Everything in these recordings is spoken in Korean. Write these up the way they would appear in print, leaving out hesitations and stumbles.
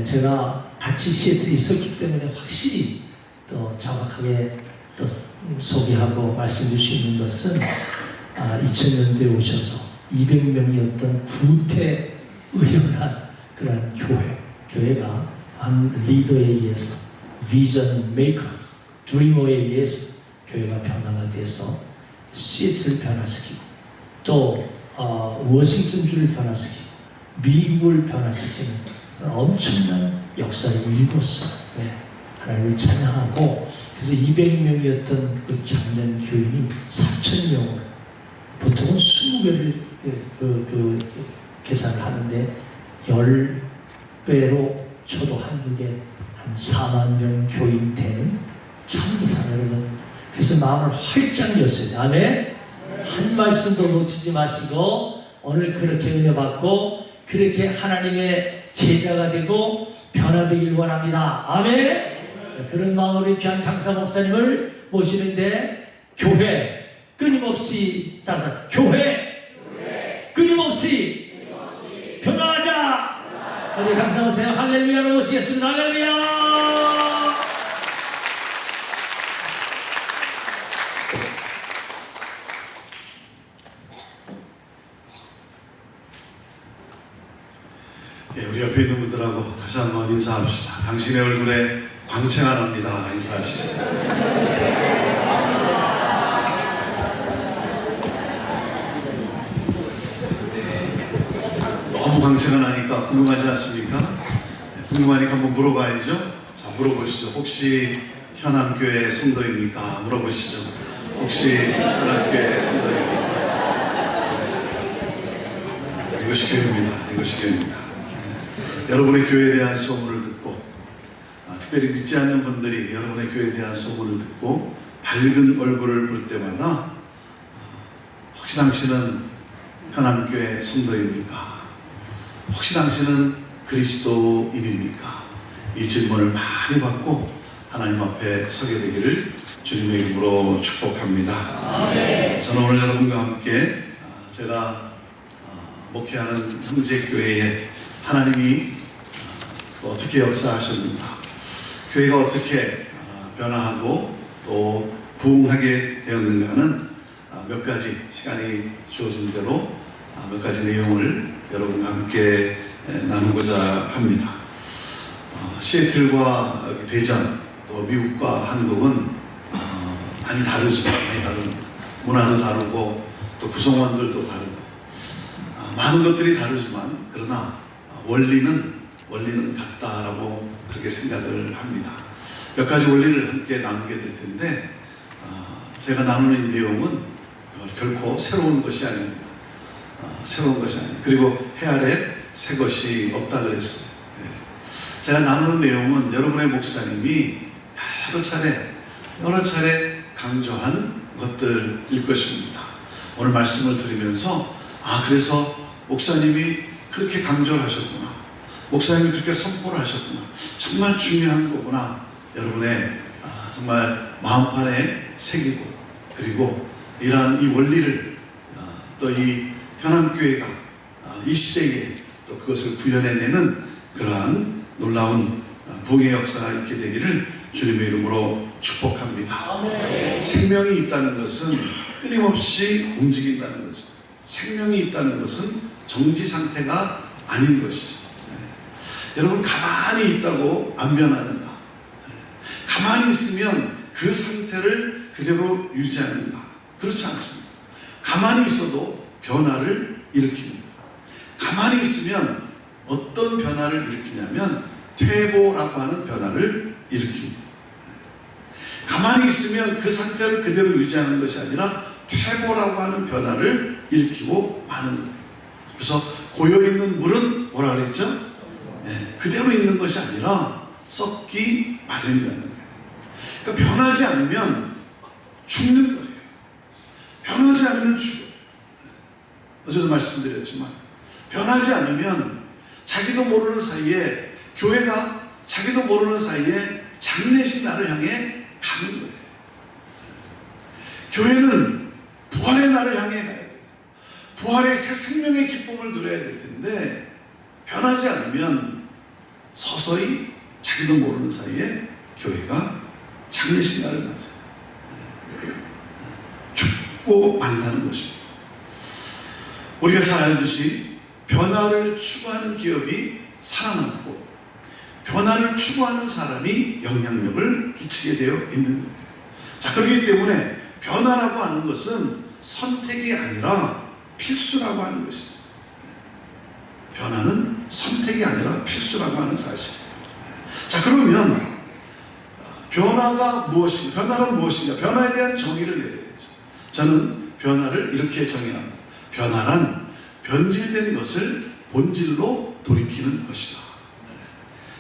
제가 같이 시애틀에 있었기 때문에 확실히 또 정확하게 또 소개하고 말씀드릴 수 있는 것은 2000년대에 오셔서 200명이었던 구태의연한 그런 교회가 한 리더에 의해서 비전 메이커, 드리머에 의해서 교회가 변화가 돼서 시애틀을 변화시키고 또 워싱턴주를 변화시키고 미국을 변화시키는 그런 엄청난 역사를 일궈서 하나님을 찬양하고, 그래서 200명이었던 그 작년 교인이 3,000명으로, 보통은 20배를 계산을 하는데 10배로 쳐도 한국에 한 4만 명 교인 되는 참고사 여러분. 그래서 마음을 활짝 여세요. 아멘. 한 말씀도 놓치지 마시고 오늘 그렇게 은혜 받고 그렇게 하나님의 제자가 되고 변화되길 원합니다. 아멘. 그런 마음으로 귀한 강사 목사님을 모시는데, 교회 끊임없이 따라서 교회 끊임없이 변화하자. 우리 강사 목사님 할렐루야로 모시겠습니다. 할렐루야. 우리 옆에 있는 분들하고 다시 한번 인사합시다. 당신의 얼굴에 광채가 납니다. 인사하시죠. 너무 광채가 나니까 궁금하지 않습니까? 궁금하니까 한번 물어봐야죠. 자, 물어보시죠. 혹시 현암교회 성도입니까? 물어보시죠. 혹시 현암교회 성도입니까? 이것이 교회입니다. 이것이 교회입니다. 여러분의 교회에 대한 소문을 듣고, 특별히 믿지 않는 분들이 여러분의 교회에 대한 소문을 듣고 밝은 얼굴을 볼 때마다 혹시 당신은 현암교회 성도입니까? 혹시 당신은 그리스도인입니까? 이 질문을 많이 받고 하나님 앞에 서게 되기를 주님의 이름으로 축복합니다. 저는 오늘 여러분과 함께 제가 목회하는 형제교회에 하나님이 또 어떻게 역사하셨는가, 교회가 어떻게 변화하고 또 부흥하게 되었는가는 몇 가지 시간이 주어진 대로 몇 가지 내용을 여러분과 함께 나누고자 합니다. 시애틀과 대전, 또 미국과 한국은 많이 다르죠. 많이 다른 문화도 다르고 또 구성원들도 다르고 많은 것들이 다르지만, 그러나 원리는 같다라고 그렇게 생각을 합니다. 몇 가지 원리를 함께 나누게 될 텐데, 제가 나누는 이 내용은 결코 새로운 것이 아닙니다. 새로운 것이 아닙니다. 그리고 해 아래 새 것이 없다 그랬어요. 제가 나누는 내용은 여러분의 목사님이 여러 차례 강조한 것들일 것입니다. 오늘 말씀을 들으면서 그래서 목사님이 그렇게 강조를 하셨구나, 목사님이 그렇게 선포를 하셨구나, 정말 중요한 거구나, 여러분의 정말 마음판에 새기고, 그리고 이러한 이 원리를 또 이 현암교회가 이 시대에 또 그것을 구현해내는 그러한 놀라운 부흥의 역사가 있게 되기를 주님의 이름으로 축복합니다. 생명이 있다는 것은 끊임없이 움직인다는 거죠. 생명이 있다는 것은 정지 상태가 아닌 것이죠. 여러분, 가만히 있다고 안 변하는가? 가만히 있으면 그 상태를 그대로 유지하는가? 그렇지 않습니다. 가만히 있어도 변화를 일으킵니다. 가만히 있으면 어떤 변화를 일으키냐면 퇴보라고 하는 변화를 일으킵니다. 가만히 있으면 그 상태를 그대로 유지하는 것이 아니라 퇴보라고 하는 변화를 일으키고 마는 거예요. 그래서 고여있는 물은 뭐라 그랬죠? 그대로 있는 것이 아니라 썩기 마련이라는 거예요. 그러니까 변하지 않으면 죽는 거예요. 변하지 않으면 죽어요. 어제도 말씀드렸지만, 변하지 않으면 자기도 모르는 사이에, 교회가 자기도 모르는 사이에 장례식 날을 향해 가는 거예요. 교회는 부활의 날을 향해 가야 돼요. 부활의 새 생명의 기쁨을 누려야 될 텐데, 변하지 않으면 서서히 자기도 모르는 사이에 교회가 장례식날을 맞아요. 죽고 만나는 것입니다. 우리가 잘 알듯이 변화를 추구하는 기업이 살아남고 변화를 추구하는 사람이 영향력을 끼치게 되어 있는 거예요. 자, 그렇기 때문에 변화라고 하는 것은 선택이 아니라 필수라고 하는 것이죠. 변화는 선택이 아니라 필수라고 하는 사실. 자, 그러면 변화가 무엇인가? 변화는 무엇인가? 변화에 대한 정의를 내려야 되죠. 저는 변화를 이렇게 정의합니다. 변화란 변질된 것을 본질로 돌이키는 것이다.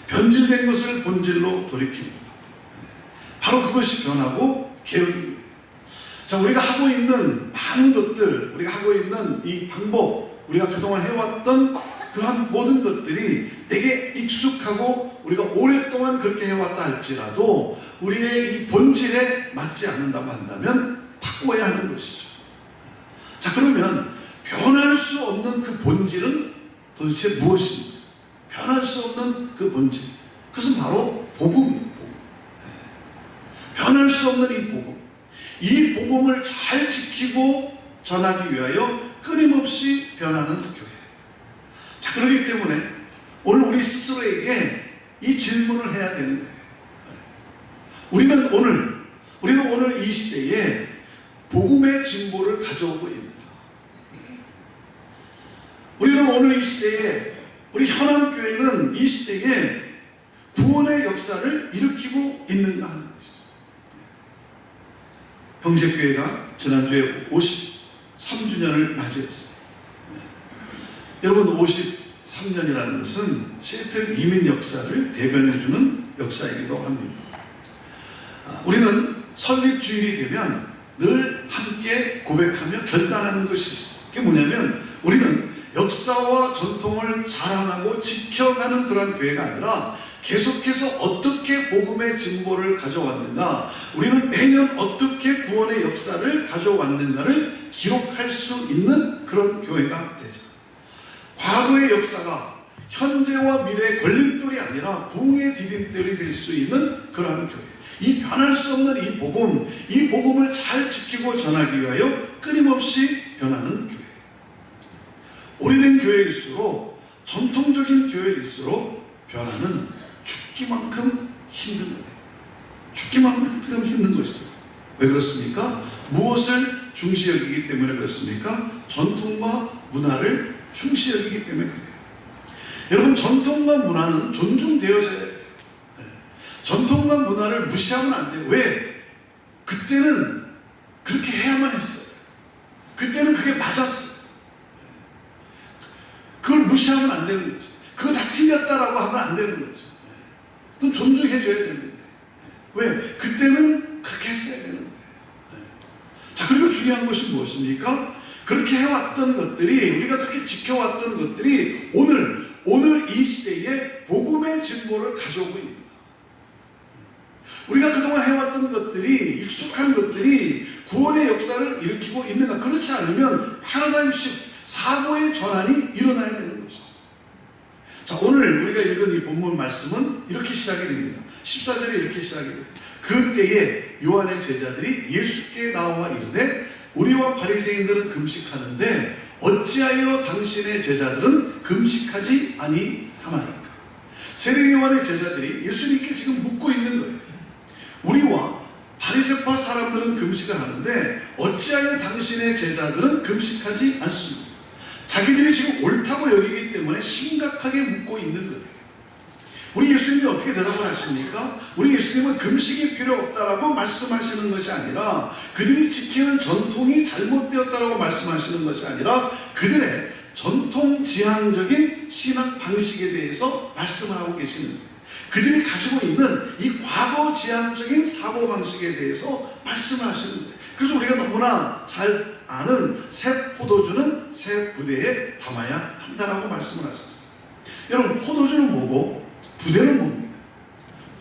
변질된 것을 본질로 돌이키는 것. 바로 그것이 변화고 개혁입니다. 자, 우리가 하고 있는 많은 것들, 우리가 하고 있는 이 방법, 우리가 그동안 해왔던 그러한 모든 것들이 내게 익숙하고 우리가 오랫동안 그렇게 해왔다 할지라도 우리의 이 본질에 맞지 않는다고 한다면 바꿔야 하는 것이죠. 자, 그러면 변할 수 없는 그 본질은 도대체 무엇입니까? 변할 수 없는 그 본질, 그것은 바로 복음입니다. 복음. 변할 수 없는 이 복음, 이 복음을 잘 지키고 전하기 위하여 끊임없이 변하는 교회. 자, 그렇기 때문에 오늘 우리 스스로에게 이 질문을 해야 되는 거예요. 우리는 오늘 이 시대에 복음의 진보를 가져오고 있는가? 우리는 오늘 이 시대에, 우리 현안교회는 이 시대에 구원의 역사를 일으키고 있는가 하는 것이죠. 형제교회가 지난주에 53주년을 맞이했습니다. 여러분, 53년이라는 것은 시애틀 이민 역사를 대변해주는 역사이기도 합니다. 우리는 설립주일이 되면 늘 함께 고백하며 결단하는 것이 있습니다. 그게 뭐냐면 우리는 역사와 전통을 자랑하고 지켜가는 그런 교회가 아니라 계속해서 어떻게 복음의 진보를 가져왔는가, 우리는 매년 어떻게 구원의 역사를 가져왔는가를 기록할 수 있는 그런 교회가 되죠. 과거의 역사가 현재와 미래의 걸림돌이 아니라 부흥의 디딤돌이 될 수 있는 그러한 교회. 이 변할 수 없는 이 복음, 이 복음을 잘 지키고 전하기 위하여 끊임없이 변하는 교회. 오래된 교회일수록, 전통적인 교회일수록 변화는 죽기만큼 힘든 거예요. 죽기만큼 힘든 것이다. 왜 그렇습니까? 무엇을 중시 여기기 때문에 그렇습니까? 전통과 문화를 중시 여기기 때문에 그래요. 여러분, 전통과 문화는 존중되어져야 돼요. 전통과 문화를 무시하면 안 돼요. 왜? 그때는 그렇게 해야만 했어요. 그때는 그게 맞았어요. 그걸 무시하면 안 되는 거죠. 그거 다 틀렸다라고 하면 안 되는 거죠. 그건 존중해줘야 되는 거예요. 왜? 그때는 그렇게 했어야 되는 거예요. 자, 그리고 중요한 것이 무엇입니까? 그렇게 해왔던 것들이, 우리가 그렇게 지켜왔던 것들이 오늘 이 시대에 복음의 진보를 가져오고 있습니다. 우리가 그동안 해왔던 것들이, 익숙한 것들이 구원의 역사를 일으키고 있는가? 그렇지 않으면 패러다임 시프트, 사고의 전환이 일어나야 되는 것이죠. 자, 오늘 우리가 읽은 이 본문 말씀은 이렇게 시작이 됩니다. 14절에 이렇게 시작이 됩니다. 그때에 요한의 제자들이 예수께 나와 이르되 우리와 바리새인들은 금식하는데 어찌하여 당신의 제자들은 금식하지 아니하나이까? 세례 요한의 제자들이 예수님께 지금 묻고 있는 거예요. 우리와 바리새파 사람들은 금식을 하는데 어찌하여 당신의 제자들은 금식하지 않습니까? 자기들이 지금 옳다고 여기기 때문에 심각하게 묻고 있는 거예요. 우리 예수님이 어떻게 대답을 하십니까? 우리 예수님은 금식이 필요 없다라고 말씀하시는 것이 아니라, 그들이 지키는 전통이 잘못되었다라고 말씀하시는 것이 아니라 그들의 전통지향적인 신앙 방식에 대해서 말씀을 하고 계시는 거예요. 그들이 가지고 있는 이 과거지향적인 사고방식에 대해서 말씀을 하시는 거예요. 그래서 우리가 너무나 잘 아는 새 포도주는 새 부대에 담아야 한다라고 말씀을 하셨어요. 여러분, 포도주는 뭐고 부대는 뭡니까?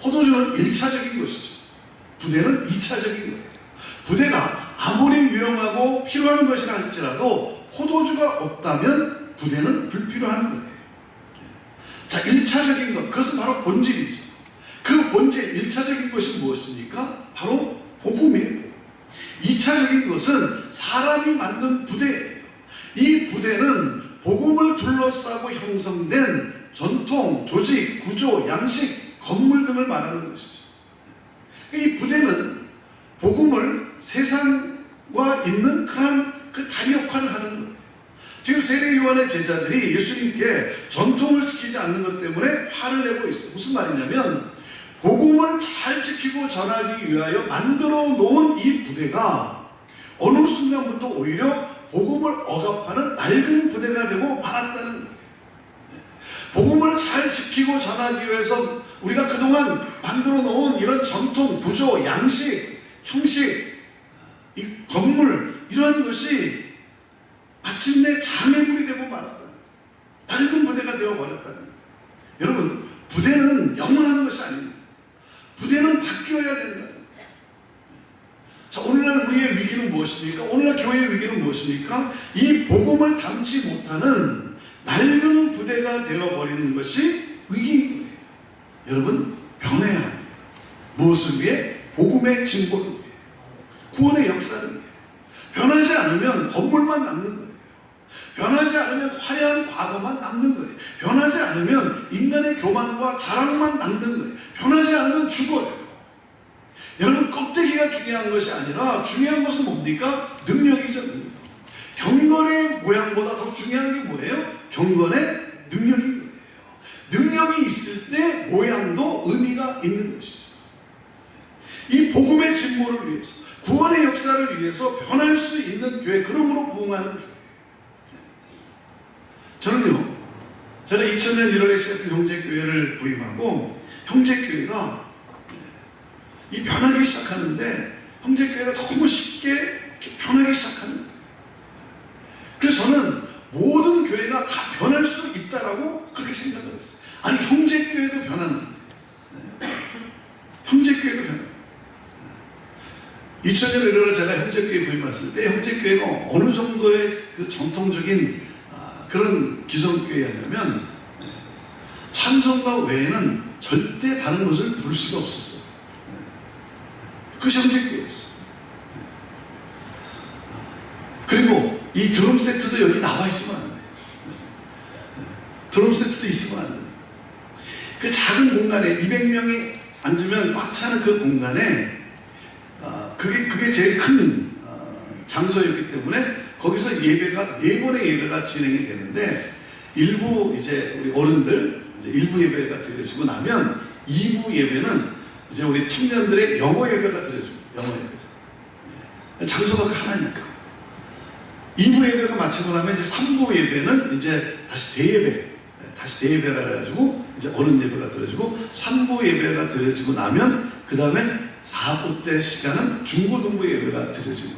포도주는 1차적인 것이죠. 부대는 2차적인 거예요. 부대가 아무리 유용하고 필요한 것이라 할지라도 포도주가 없다면 부대는 불필요한 거예요. 자, 1차적인 것, 그것은 바로 본질이죠. 그 본질, 1차적인 것이 무엇입니까? 바로 복음이에요. 2차적인 것은 사람이 만든 부대예요. 이 부대는 복음을 둘러싸고 형성된 전통, 조직, 구조, 양식, 건물 등을 말하는 것이죠. 이 부대는 복음을 세상과 있는 그러한 그 다리 역할을 하는 거예요. 지금 세례 요한의 제자들이 예수님께 전통을 지키지 않는 것 때문에 화를 내고 있어요. 무슨 말이냐면 복음을 잘 지키고 전하기 위하여 만들어 놓은 이 부대가 어느 순간부터 오히려 복음을 억압하는 낡은 부대가 되고 말았다는 거예요. 복음을 잘 지키고 전하기 위해서 우리가 그동안 만들어 놓은 이런 전통, 구조, 양식, 형식, 이 건물, 이러한 것이 마침내 장애물이 되고 말았다는 거예요. 낡은 부대가 되어버렸다는 거예요. 여러분, 부대는 영원한 것이 아닙니다. 부대는 바뀌어야 된다. 자, 오늘날 우리의 위기는 무엇입니까? 오늘날 교회의 위기는 무엇입니까? 이 복음을 담지 못하는 낡은 부대가 되어버리는 것이 위기인 거예요. 여러분, 변해야 합니다. 무엇을 위해? 복음의 진보를 위해. 구원의 역사를 위해. 변하지 않으면 건물만 남는 거예요. 변하지 않으면 화려한 과거만 남는 거예요. 변하지 않으면 인간의 교만과 자랑만 남는 거예요. 변하지 않으면 죽어요. 여러분, 껍데기가 중요한 것이 아니라 중요한 것은 뭡니까? 능력이죠. 능력. 경건의 모양보다 더 중요한 게 뭐예요? 경건의 능력인 거예요. 능력이 있을 때 모양도 의미가 있는 것이죠. 이 복음의 진보를 위해서, 구원의 역사를 위해서 변할 수 있는 교회, 그러므로 부흥하는 교회. 저는요, 제가 2000년 1월에 시작한 형제교회를 부임하고 형제교회가 이 변하기 시작하는데 형제교회가 너무 쉽게 변하기 시작하는 거예요. 그래서 저는 모든 교회가 다 변할 수 있다라고 그렇게 생각을 했어요. 아니, 형제교회도 변하는데, 형제교회도 변하는데. 2000년 1월에 제가 형제교회 부임했을 때 형제교회가 어느 정도의 그 전통적인 그런 기성교회였냐면 찬송가 외에는 절대 다른 것을 부를 수가 없었어요. 그것이 형제교회였어요. 그리고 이 드럼 세트도 여기 나와 있으면 안 돼요. 드럼 세트도 있으면 안 돼요. 그 작은 공간에 200명이 앉으면 꽉 차는 그 공간에 그게 제일 큰 장소였기 때문에 거기서 예배가 4번의 예배가 진행이 되는데 일부 이제 우리 어른들 이제 일부 예배가 드려지고 나면 2부 예배는 이제 우리 청년들의 영어 예배가 드려집니다. 영어 예배. 장소가 하나니까. 2부 예배가 마치고 나면 이제 3부 예배는 이제 다시 대예배라 해가지고 이제 어른 예배가 드려지고 3부 예배가 드려지고 나면 그 다음에 4부 때 시간은 중고등부 예배가 드려지는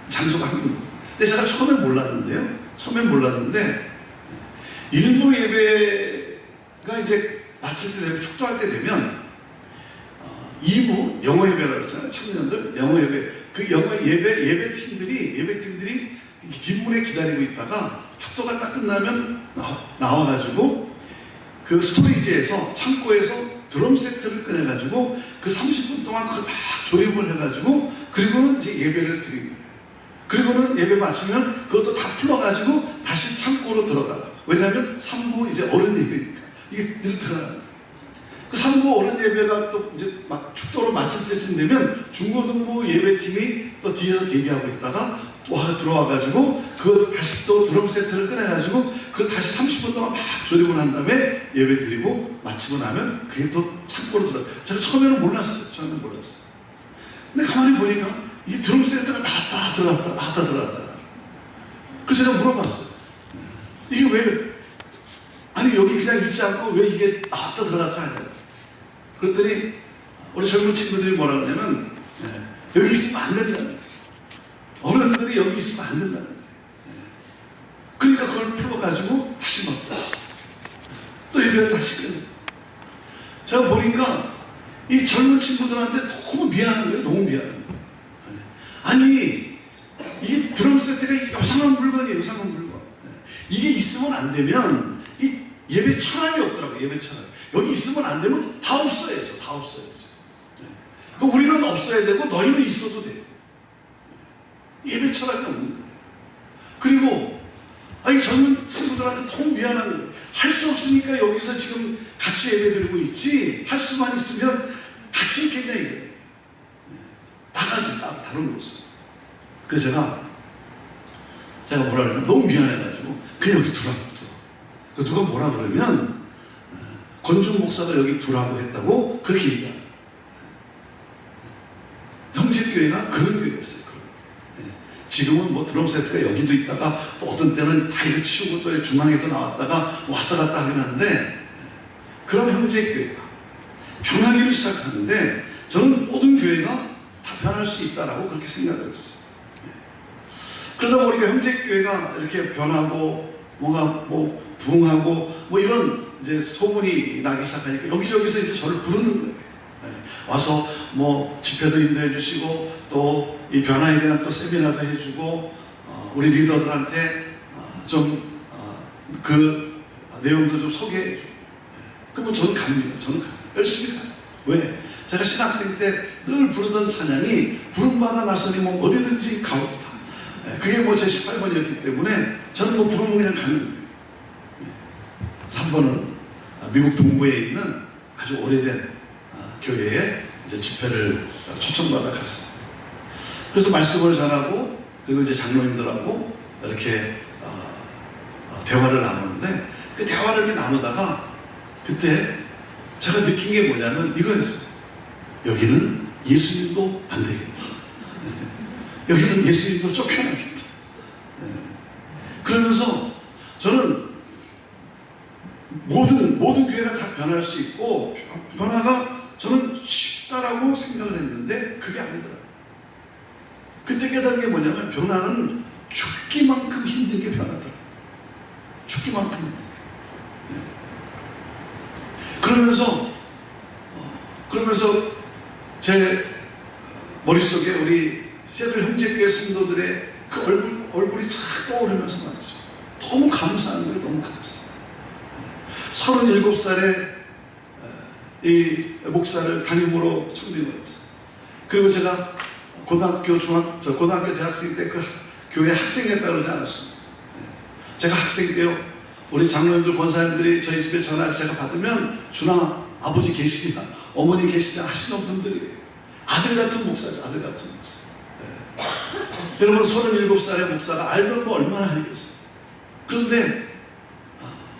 장소가 한 군데. 근데 제가 처음엔 몰랐는데 일부 예배가 이제 마칠 때 되면 축도할 때 되면 2부 영어 예배라고 했잖아요. 청년들 영어 예배. 그 영어 예배팀들이 뒷문에 기다리고 있다가 축도가 딱 끝나면 나와가지고 그 스토리지에서 창고에서 드럼 세트를 꺼내가지고 그 30분 동안 그걸 막 조립을 해가지고 그리고는 이제 예배를 드립니다. 그리고는 예배 마치면 그것도 다 풀어가지고 다시 창고로 들어가고. 왜냐하면 3부 이제 어른 예배니까 이게 늘 들어가요. 그 3부 어른 예배가 또 이제 막 축도로 마칠 때쯤 되면 중고등부 예배팀이 또 뒤에서 대기하고 있다가 또 들어와가지고 그 다시 또 드럼 세트를 꺼내가지고 그 다시 30분 동안 막 조립을 한 다음에 예배 드리고 마치고 나면 그게 또 창고로 들어가요. 제가 처음에는 몰랐어요. 근데 가만히 보니까 이 드럼 세트가 나왔다 들어갔다. 그래서 제가 물어봤어요. 이게 왜? 아니, 여기 그냥 있지 않고 왜 이게 나왔다 들어갔다 하냐. 그랬더니 우리 젊은 친구들이 뭐라 그러냐면 여기 있으면 안 된다. 어른들이 여기 있으면 안 된다. 그러니까 그걸 풀어가지고 다시 넣었다. 또 예배를 다시 끊어. 제가 보니까 이 젊은 친구들한테 너무 미안한 거예요. 너무 미안한 거예요. 아니, 이 드럼 세트가 요상한 물건이에요. 요상한 물건. 이게 있으면 안 되면 이 예배 철학이 없더라고요. 예배 철학. 여기 있으면 안 되면 다 없어야죠. 다 없어야죠. 그러니까 우리는 없어야 되고 너희는 있어도 돼요. 예배 철학이 없는 거예요. 그리고 이 젊은 친구들한테 너무 미안한 거예요. 할 수 없으니까 여기서 지금 같이 예배 드리고 있지, 할 수만 있으면 같이 있겠냐 이거예요. 나가지 다른 곳으로. 그래서 제가 뭐라 그러냐면 너무 미안해가지고 그냥 여기 두라고. 누가 뭐라 그러면 권중 목사가 여기 두라고 했다고 그렇게 얘기합니다. 형제교회가 그런 교회였어요. 지금은 뭐 드럼 세트가 여기도 있다가 또 어떤 때는 다 이거 치우고 또 중앙에도 나왔다가 왔다 갔다 하긴 하는데, 그런 형제교회가 변하기를 시작하는데 저는 모든 교회가 다 변할 수 있다라고 그렇게 생각을 했어요. 그러다 보니까 형제교회가 이렇게 변하고 뭔가 뭐 부흥하고 뭐 이런 이제 소문이 나기 시작하니까 여기저기서 이제 저를 부르는 거예요. 와서 뭐 집회도 인도해 주시고 또 이 변화에 대한 또 세미나도 해주고 우리 리더들한테 좀 그 내용도 좀 소개해 주고. 그러면 저는 갑니다. 저는 열심히 가요. 왜? 제가 신학생 때 늘 부르던 찬양이 부름받아 나서니 뭐 어디든지 가오리다. 그게 뭐 제 18번이었기 때문에 저는 뭐 부르면 그냥 가는 거예요. 3번은 미국 동부에 있는 아주 오래된 교회에 이제 집회를 초청받아 갔어요. 그래서 말씀을 전하고 그리고 이제 장로님들하고 이렇게 대화를 나누는데, 그 대화를 이렇게 나누다가 그때 제가 느낀 게 뭐냐면 이거였어요. 여기는 예수님도 안 되겠다. 여기는 예수님도 쫓겨나겠다. 그러면서 저는 모든 교회가 다 변할 수 있고 변화가 저는 쉽다라고 생각을 했는데 그게 아니더라고요. 그때 깨달은 게 뭐냐면 변화는 죽기만큼 힘든 게 변하더라고요. 죽기만큼 힘든 게. 그러면서 제 머릿속에 우리 시애틀 형제교회 성도들의 그 얼굴이 착 떠오르면서 말이죠. 너무 감사한 거예요. 너무 감사해요. 37살에 이 목사를 담임으로 청빙을 했어요. 그리고 제가 고등학교 대학생 때 그 교회 학생회가 그러지 않았습니다. 제가 학생 때요, 우리 장로님들 권사님들이 저희 집에 전화해서 제가 받으면 준아 아버지 계시냐 어머니 계시냐 하시는 분들이 아들 같은 목사죠. 아들 같은 목사. 여러분 37살의 목사가 알면 뭐 얼마나 하겠어요. 그런데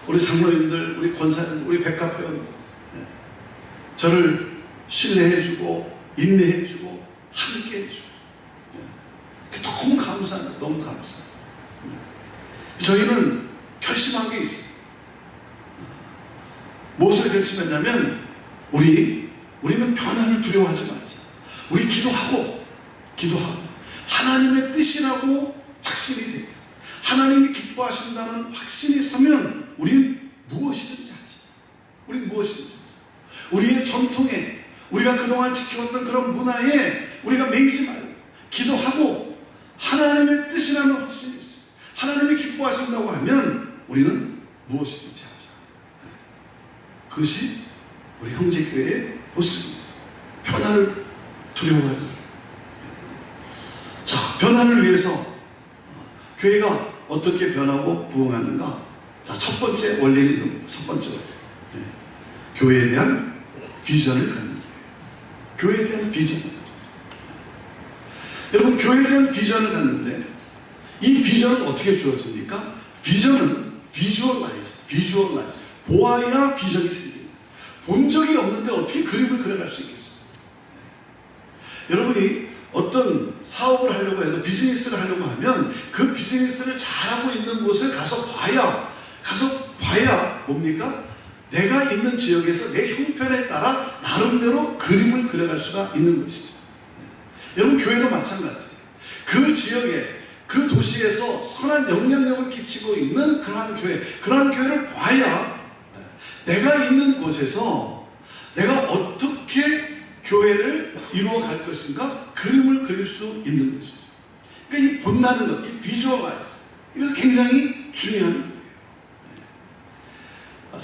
우리 장로님들, 우리 권사님들, 우리 백합회원들 저를 신뢰해주고 인내해주고 함께해주고 너무 감사합니다. 너무 감사합니다. 저희는 결심한 게 있어요. 무엇을 결심했냐면 우리는 변화를 두려워하지 말자. 우리 기도하고 하나님의 뜻이라고 확신이 됩니다. 하나님이 기뻐하신다는 확신이 서면 우리는 무엇이든지 하지. 우리는 무엇이든지 하지. 우리의 전통에, 우리가 그동안 지켜왔던 그런 문화에 우리가 매이지 말고 기도하고 하나님의 뜻이라는 확신이 있어요. 하나님이 기뻐하신다고 하면 우리는 무엇이든지 하자. 그것이 우리 형제교회의 모습입니다. 변화를 두려워하지. 자, 변화를 위해서 교회가 어떻게 변하고 부흥하는가? 자, 첫 번째 원리는 이겁니다. 첫 번째 원리. 교회에 대한 비전을 갖는 거예요. 교회에 대한 비전을 갖는 거예요. 여러분, 교회에 대한 비전을 갖는데 이 비전은 어떻게 주어집니까? 비전은 비주얼라이즈. 보아야 비전이 생깁니다. 본 적이 없는데 어떻게 그림을 그려갈 수 있겠습니까? 여러분이 어떤 사업을 하려고 해도 비즈니스를 하려고 하면 그 비즈니스를 잘하고 있는 곳을 가서 봐야 뭡니까? 내가 있는 지역에서 내 형편에 따라 나름대로 그림을 그려갈 수가 있는 것이죠. 여러분, 교회도 마찬가지예요. 그 지역에, 그 도시에서 선한 영향력을 끼치고 있는 그러한 교회를 봐야 내가 있는 곳에서 내가 어떻게 교회를 이루어갈 것인가 그림을 그릴 수 있는 것이죠. 그러니까 이 본다는 것, 이 비주얼라이즈, 이것은 굉장히 중요한 거예요.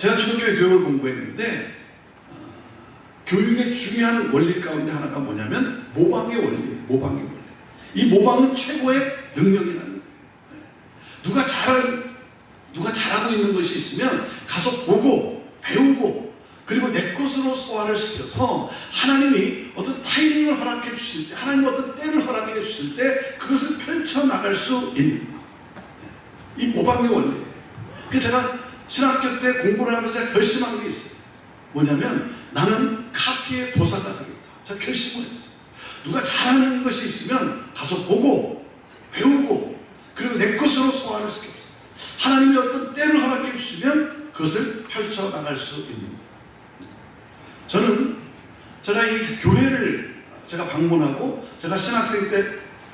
제가 기독교의 교육을 공부했는데 교육의 중요한 원리 가운데 하나가 뭐냐면 모방의 원리예요. 모방의 원리. 이 모방은 최고의 능력이라는 거예요. 누가 잘하고 있는 것이 있으면 가서 보고 배우고 그리고 내 것으로 소화를 시켜서 하나님이 어떤 타이밍을 허락해 주실 때, 하나님이 어떤 때를 허락해 주실 때 그것을 펼쳐나갈 수 있는 이 모방의 원리예요. 그래서 제가 신학교 때 공부를 하면서 제가 결심한 게 있어요. 뭐냐면 나는 카피의 도사가 되겠다. 제가 결심을 했어요. 누가 잘하는 것이 있으면 가서 보고 배우고 그리고 내 것으로 소화를 시켜서 하나님이 어떤 때를 허락해 주시면 그것을 펼쳐나갈 수 있는 거예요. 저는 제가 이 교회를 제가 방문하고 제가 신학생 때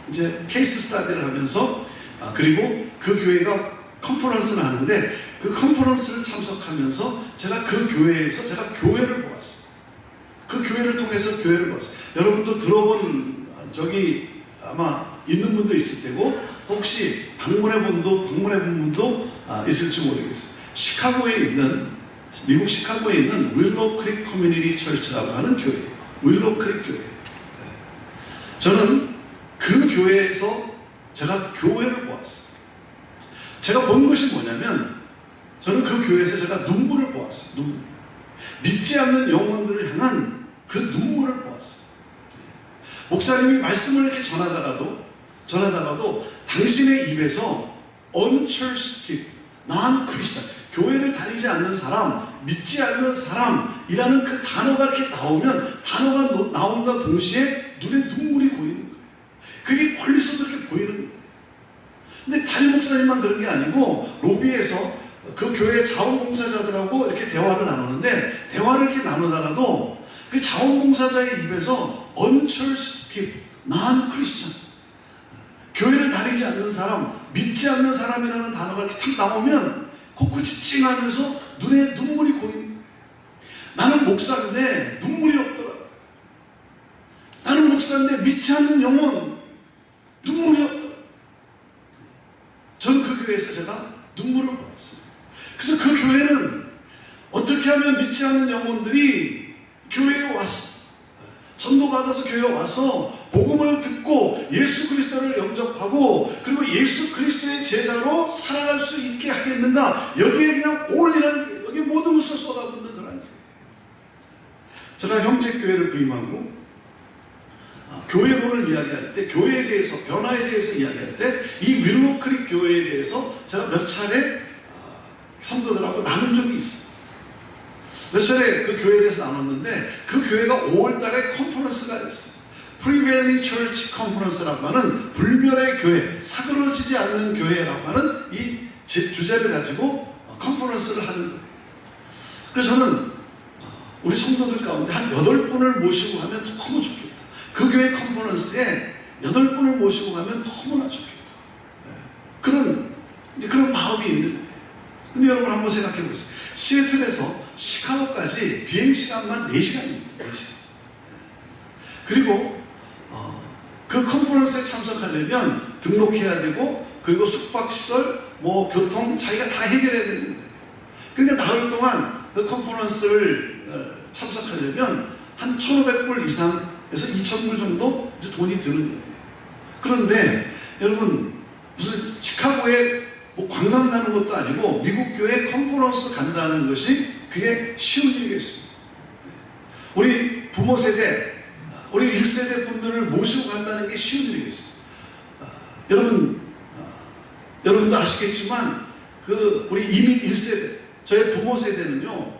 이제 케이스 스타디를 하면서 그리고 그 교회가 컨퍼런스를 하는데 그 컨퍼런스를 참석하면서 제가 그 교회에서 제가 교회를 보았어요. 그 교회를 통해서 교회를 보았어요. 여러분도 들어본 적이 아마 있는 분도 있을 테고 또 혹시 방문해 본 분도 있을지 모르겠어요. 시카고에 있는 미국 시카고에 있는 윌로우 크릭 커뮤니티 처치라고 하는 교회예요. 윌로우 크릭 교회. 저는 그 교회에서 제가 교회를 보았어요. 제가 본 것이 뭐냐면 저는 그 교회에서 제가 눈물을 보았어요. 눈물. 믿지 않는 영혼들을 향한 그 눈물을 보았어요. 목사님이 말씀을 이렇게 전하다가도 당신의 입에서 unchurched, non-Christian, 교회를 다니지 않는 사람, 믿지 않는 사람이라는 그 단어가 이렇게 나오면 단어가 나온다 동시에 눈에 눈물이 고이는 거예요. 그게 멀리서도 이렇게 보이는 거예요. 근데 담임 목사님만 그런 게 아니고 로비에서 그 교회 자원봉사자들하고 이렇게 대화를 나누는데 대화를 이렇게 나누다가도 그 자원봉사자의 입에서 unchurched people, non-Christian, 교회를 다니지 않는 사람, 믿지 않는 사람이라는 단어가 이렇게 탁 나오면 코끝이 찡하면서 눈에 눈물이 고이는 거예요. 나는 목사인데 눈물이 없더라. 나는 목사인데 믿지 않는 영혼 눈물이 없더라. 저는 그 교회에서 제가 눈물을 보았어요. 그래서 그 교회는 어떻게 하면 믿지 않는 영혼들이 교회에 와서 전도받아서 교회에 와서 복음을 듣고 예수 그리스도를 영접하고 그리고 예수 그리스도의 제자로 살아갈 수 있게 하겠는가, 여기에 그냥 올리는, 여기 모든 것을 쏟아붓는 그런 교회. 제가 형제교회를 부임하고 교회론을 이야기할 때, 교회에 대해서, 변화에 대해서 이야기할 때 이 윌로우 크릭 교회에 대해서 제가 몇 차례 성도들하고 나눈 적이 있어요. 몇 차례 그 교회에 대해서 나눴는데 그 교회가 5월달에 컨퍼런스가 있어요. Prevailing Church Conference라고 하는 불멸의 교회, 사그러지지 않는 교회라고 하는 이 주제를 가지고 컨퍼런스를 하는 거예요. 그래서 저는 우리 성도들 가운데 한 8분을 모시고 하면 너무 좋겠다. 그 교회 컨퍼런스에 8분을 모시고 가면 너무나 좋겠다. 그런 마음이 있는데, 근데 여러분 한번 생각해 보세요. 시애틀에서 시카고까지 비행시간만 4시간입니다. 4시간. 그리고 그 컨퍼런스에 참석하려면 등록해야 되고, 그리고 숙박시설, 교통 자기가 다 해결해야 되는 거예요. 그러니까 나흘 동안 그 컨퍼런스를 참석하려면 한 1,500불 이상에서 2,000불 정도 이제 돈이 드는 거예요. 그런데 여러분, 무슨 시카고에 관광 가는 것도 아니고 미국 교회 컨퍼런스 간다는 것이 그게 쉬운 일이겠습니다. 우리 부모 세대, 우리 1세대 분들을 모시고 간다는 게 쉬운 일이겠습니다. 여러분도 아시겠지만 우리 이민 1세대, 저희 부모 세대는요,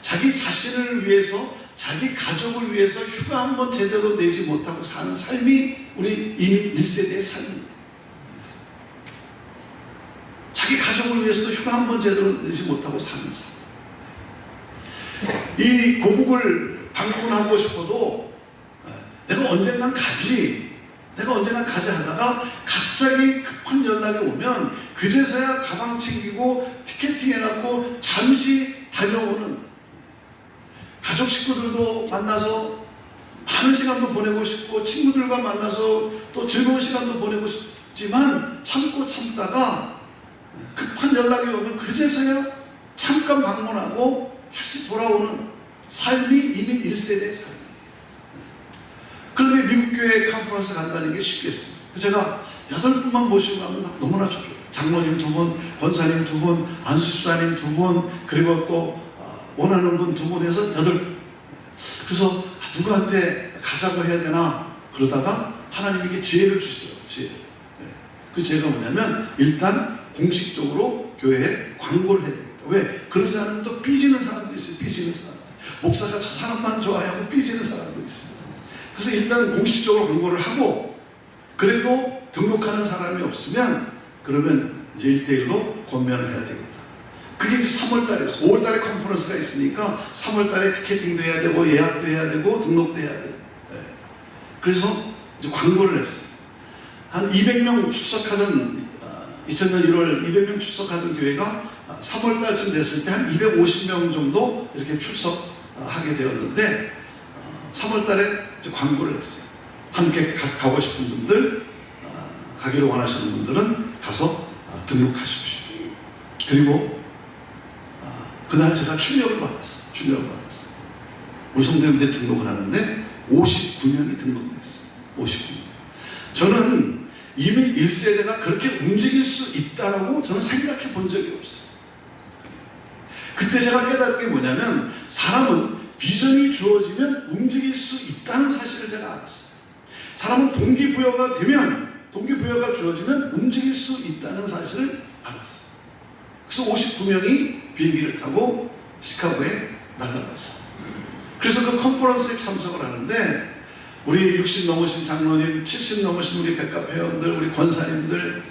자기 자신을 위해서, 자기 가족을 위해서 휴가 한 번 제대로 내지 못하고 사는 삶이 우리 이민 1세대의 삶입니다. 자기 가족을 위해서도 휴가 한 번 제대로 내지 못하고 사는 삶. 이 고국을 방문하고 싶어도 내가 언젠간 가지 하다가 갑자기 급한 연락이 오면 그제서야 가방 챙기고 티켓팅 해갖고 잠시 다녀오는, 가족 식구들도 만나서 많은 시간도 보내고 싶고 친구들과 만나서 또 즐거운 시간도 보내고 싶지만 참다가 급한 연락이 오면 그제서야 잠깐 방문하고 다시 돌아오는 삶이 이민 1세대의 삶이에요. 그런데 미국 교회 컨퍼런스 간다는 게 쉽겠습니다. 제가 8분만 모시고 가면 너무나 좋겠어요. 장로님 2분, 권사님 2분, 안수집사님 2분, 그리고 또 원하는 분 2분 해서 8. 그래서 누구한테 가자고 해야 되나 그러다가 하나님에게 지혜를 주시더라고요. 지혜. 그 지혜가 뭐냐면 일단 공식적으로 교회에 광고를 해야 되겠다. 왜? 그러지 않으면 또 삐지는 사람도 있어요. 삐지는 사람들. 목사가 저 사람만 좋아하고 삐지는 사람도 있어요. 그래서 일단 공식적으로 광고를 하고, 그래도 등록하는 사람이 없으면 그러면 이제 1대1로 권면을 해야 되겠다. 그게 이제 3월달이었어요. 5월달에 컨퍼런스가 있으니까 3월달에 티켓팅도 해야 되고 예약도 해야 되고 등록도 해야 되고. 그래서 이제 광고를 했어요. 한 200명 출석하던 2000년 1월 200명 출석하던 교회가 3월달쯤 됐을 때 한 250명 정도 이렇게 출석하게 되었는데 3월달에 이제 광고를 했어요. 함께 가고 싶은 분들, 가기를 원하시는 분들은 가서 등록하십시오. 그리고 그날 제가 충격을 받았어요. 우리 성도님들 등록을 하는데 59명이 등록됐어요. 59명. 저는 이민 1세대가 그렇게 움직일 수 있다고 저는 생각해 본 적이 없어요. 그때 제가 깨달은 게 뭐냐면 사람은 비전이 주어지면 움직일 수 있다는 사실을 제가 알았어요. 사람은 동기부여가 되면, 동기부여가 주어지면 움직일 수 있다는 사실을 알았어요. 그래서 59명이 비행기를 타고 시카고에 날아갔어요. 그래서 그 컨퍼런스에 참석을 하는데 우리 60 넘으신 장로님, 70 넘으신 우리 백합 회원들, 우리 권사님들,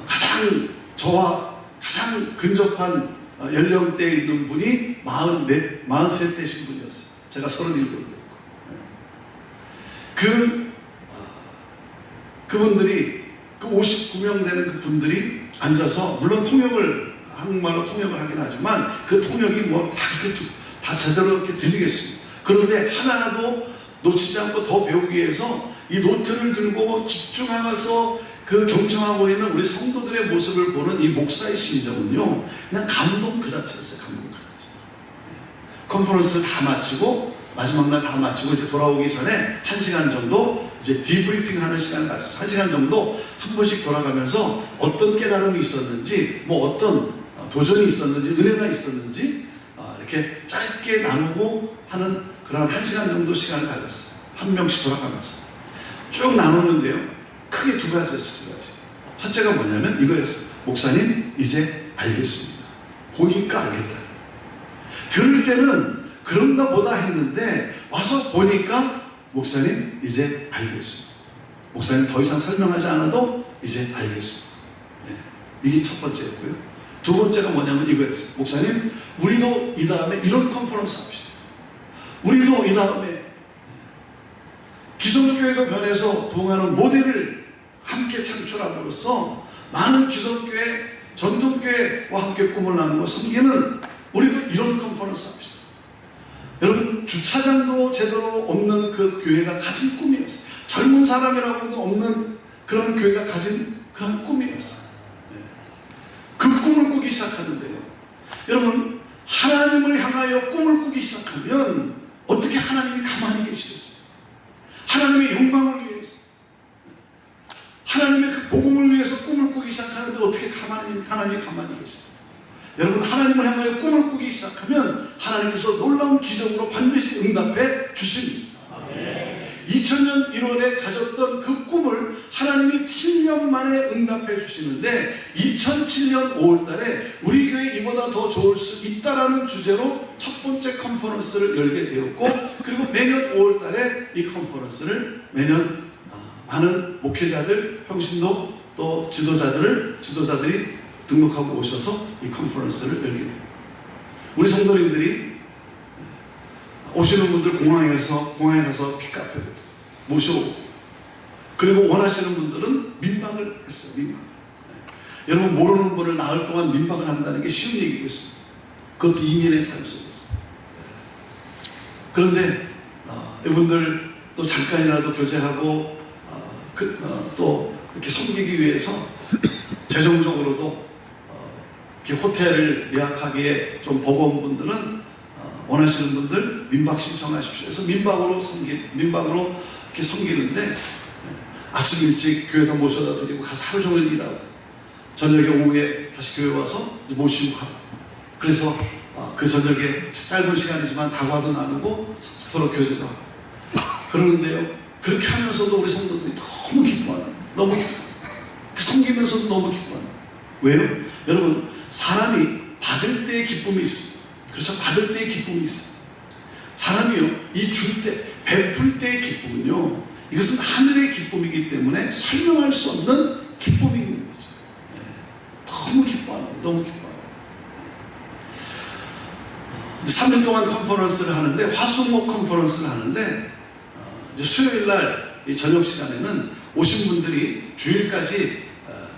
가장 저와 가장 근접한 연령대에 있는 분이 43대신 분이었어요. 제가 37이었고. 그분들이, 그 59명 되는 그 분들이 앉아서, 물론 통역을, 한국말로 통역을 하긴 하지만 그 통역이 뭐 다 제대로 이렇게 들리겠습니다. 그런데 하나라도 놓치지 않고 더 배우기 위해서 이 노트를 들고 집중하면서 그 경청하고 있는 우리 성도들의 모습을 보는 이 목사의 심정은요, 그냥 감동 그 자체였어요. 감동 그 자체. 컨퍼런스를 다 마치고, 마지막 날 다 마치고 이제 돌아오기 전에 1시간 정도 이제 디브리핑 하는 시간을 가졌어요. 1시간 정도 한 번씩 돌아가면서 어떤 깨달음이 있었는지, 뭐 어떤 도전이 있었는지, 은혜가 있었는지 이렇게 짧게 나누고 하는 그런 1시간 정도 시간을 가졌어요. 한 명씩 돌아가면서 쭉 나누는데요, 크게 2가지였어요. 2가지. 첫째가 뭐냐면 이거였어요. 목사님, 이제 알겠습니다. 보니까 알겠다. 들을 때는 그런가 보다 했는데 와서 보니까 목사님, 이제 알겠습니다. 목사님 더 이상 설명하지 않아도 이제 알겠습니다. 네. 이게 첫 번째였고요. 2번째가 뭐냐면 이거였어요. 목사님, 우리도 이 다음에 이런 컨퍼런스 합시다. 우리도 이 다음에 기성교회가 변해서 부흥하는 모델을 함께 창출함으로써 많은 기성교회, 전통교회와 함께 꿈을 나누고 섬기는, 우리도 이런 컨퍼런스 합시다. 여러분, 주차장도 제대로 없는 그 교회가 가진 꿈이었어요. 젊은 사람이라고도 없는 그런 교회가 가진 그런 꿈이었어요. 그 꿈을 꾸기 시작하는데요, 여러분, 하나님을 향하여 꿈을 꾸기 시작하면 어떻게 하나님이 가만히 계시겠어요? 하나님의 영광을 위해서, 하나님의 그 복음을 위해서 꿈을 꾸기 시작하는데 어떻게 하나님이 가만히 계세요? 여러분, 하나님을 향하여 꿈을 꾸기 시작하면 하나님께서 놀라운 기적으로 반드시 응답해 주십니다. 2000년 1월에 가졌던 그 꿈을 하나님이 7년 만에 응답해 주시는데, 2007년 5월달에 우리 교회 이보다 더 좋을 수 있다라는 주제로 첫 번째 컨퍼런스를 열게 되었고, 그리고 매년 5월달에 이 컨퍼런스를 매년 많은 목회자들, 평신도 또 지도자들이 등록하고 오셔서 이 컨퍼런스를 열게 됩니다. 우리 성도님들이 오시는 분들 공항에 가서 픽업해 모셔오고, 그리고 원하시는 분들은 민박을 했어요. 민박. 여러분, 모르는 분을 나흘 동안 민박을 한다는 게 쉬운 얘기겠습니다. 그것도 이민의 삶 속에서. 그런데 이분들 또 잠깐이라도 교제하고 또 이렇게 섬기기 위해서 재정적으로도 이렇게 호텔을 예약하기에 좀 버거운 분들은 원하시는 분들 민박 신청하십시오. 그래서 민박으로 이렇게 섬기는데 아침 일찍 교회에다 모셔다 드리고 가서 하루 종일 일하고 저녁에 오후에 다시 교회 와서 모시고 가고 그래서 그 저녁에 짧은 시간이지만 다과도 나누고 서로 교제도 하고 그러는데요. 그렇게 하면서도 우리 성도들이 너무 기뻐하는 너무 기뻐하는 섬기면서도 너무 기뻐하는 왜요? 여러분 사람이 받을 때의 기쁨이 있습니다. 그렇죠? 받을 때의 기쁨이 있어요. 사람이요 이 줄 때 베풀 때의 기쁨은요 이것은 하늘의 기쁨이기 때문에 설명할 수 없는 기쁨이 있는 거죠. 네. 너무 기뻐하는 너무 기뻐하는 3년 동안 컨퍼런스를 하는데 화수목 컨퍼런스를 하는데 이제 수요일날 이 저녁 시간에는 오신 분들이 주일까지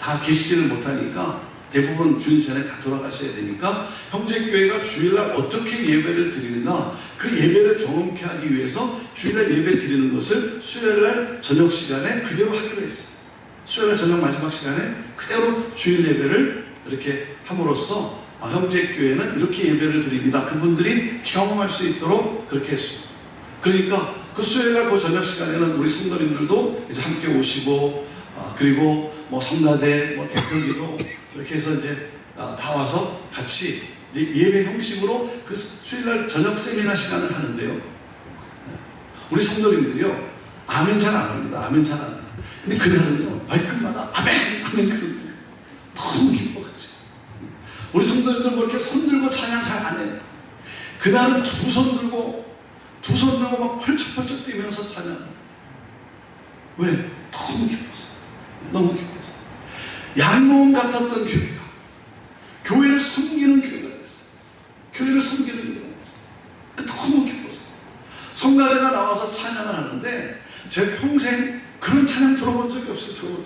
다 계시지를 못하니까 대부분 주일 전에 다 돌아가셔야 되니까 형제교회가 주일날 어떻게 예배를 드리는가 그 예배를 경험케 하기 위해서 주일날 예배 드리는 것을 수요일날 저녁 시간에 그대로 하기로 했어요. 수요일날 저녁 마지막 시간에 그대로 주일 예배를 이렇게 함으로써 형제교회는 이렇게 예배를 드립니다. 그분들이 경험할 수 있도록 그렇게 했습니다. 그러니까 그 수요일날 그 저녁 시간에는 우리 성도님들도 이제 함께 오시고 그리고 뭐 성가대, 뭐 대표기도 이렇게 해서 이제 다 와서 같이 이제 예배 형식으로 그 수요일날 저녁 세미나 시간을 하는데요. 우리 성도님들이요 아멘 잘 안 합니다. 아멘 잘 안 해요. 근데 그날은요 말끝마다 아멘 아멘 그런 너무 기뻐가지고 우리 성도님들 뭐 이렇게 손 들고 찬양 잘 안 해요. 그날은 두 손 들고 막 펄쩍펄쩍 뛰면서 찬양. 왜? 너무 기뻤어. 너무 기뻤어. 양로원 같았던 교회가 교회를 섬기는 교회가 됐어. 교회를 섬기는 교회가 됐어. 너무 기뻤어. 성가대가 나와서 찬양을 하는데 제 평생 그런 찬양 들어본 적이 없어요.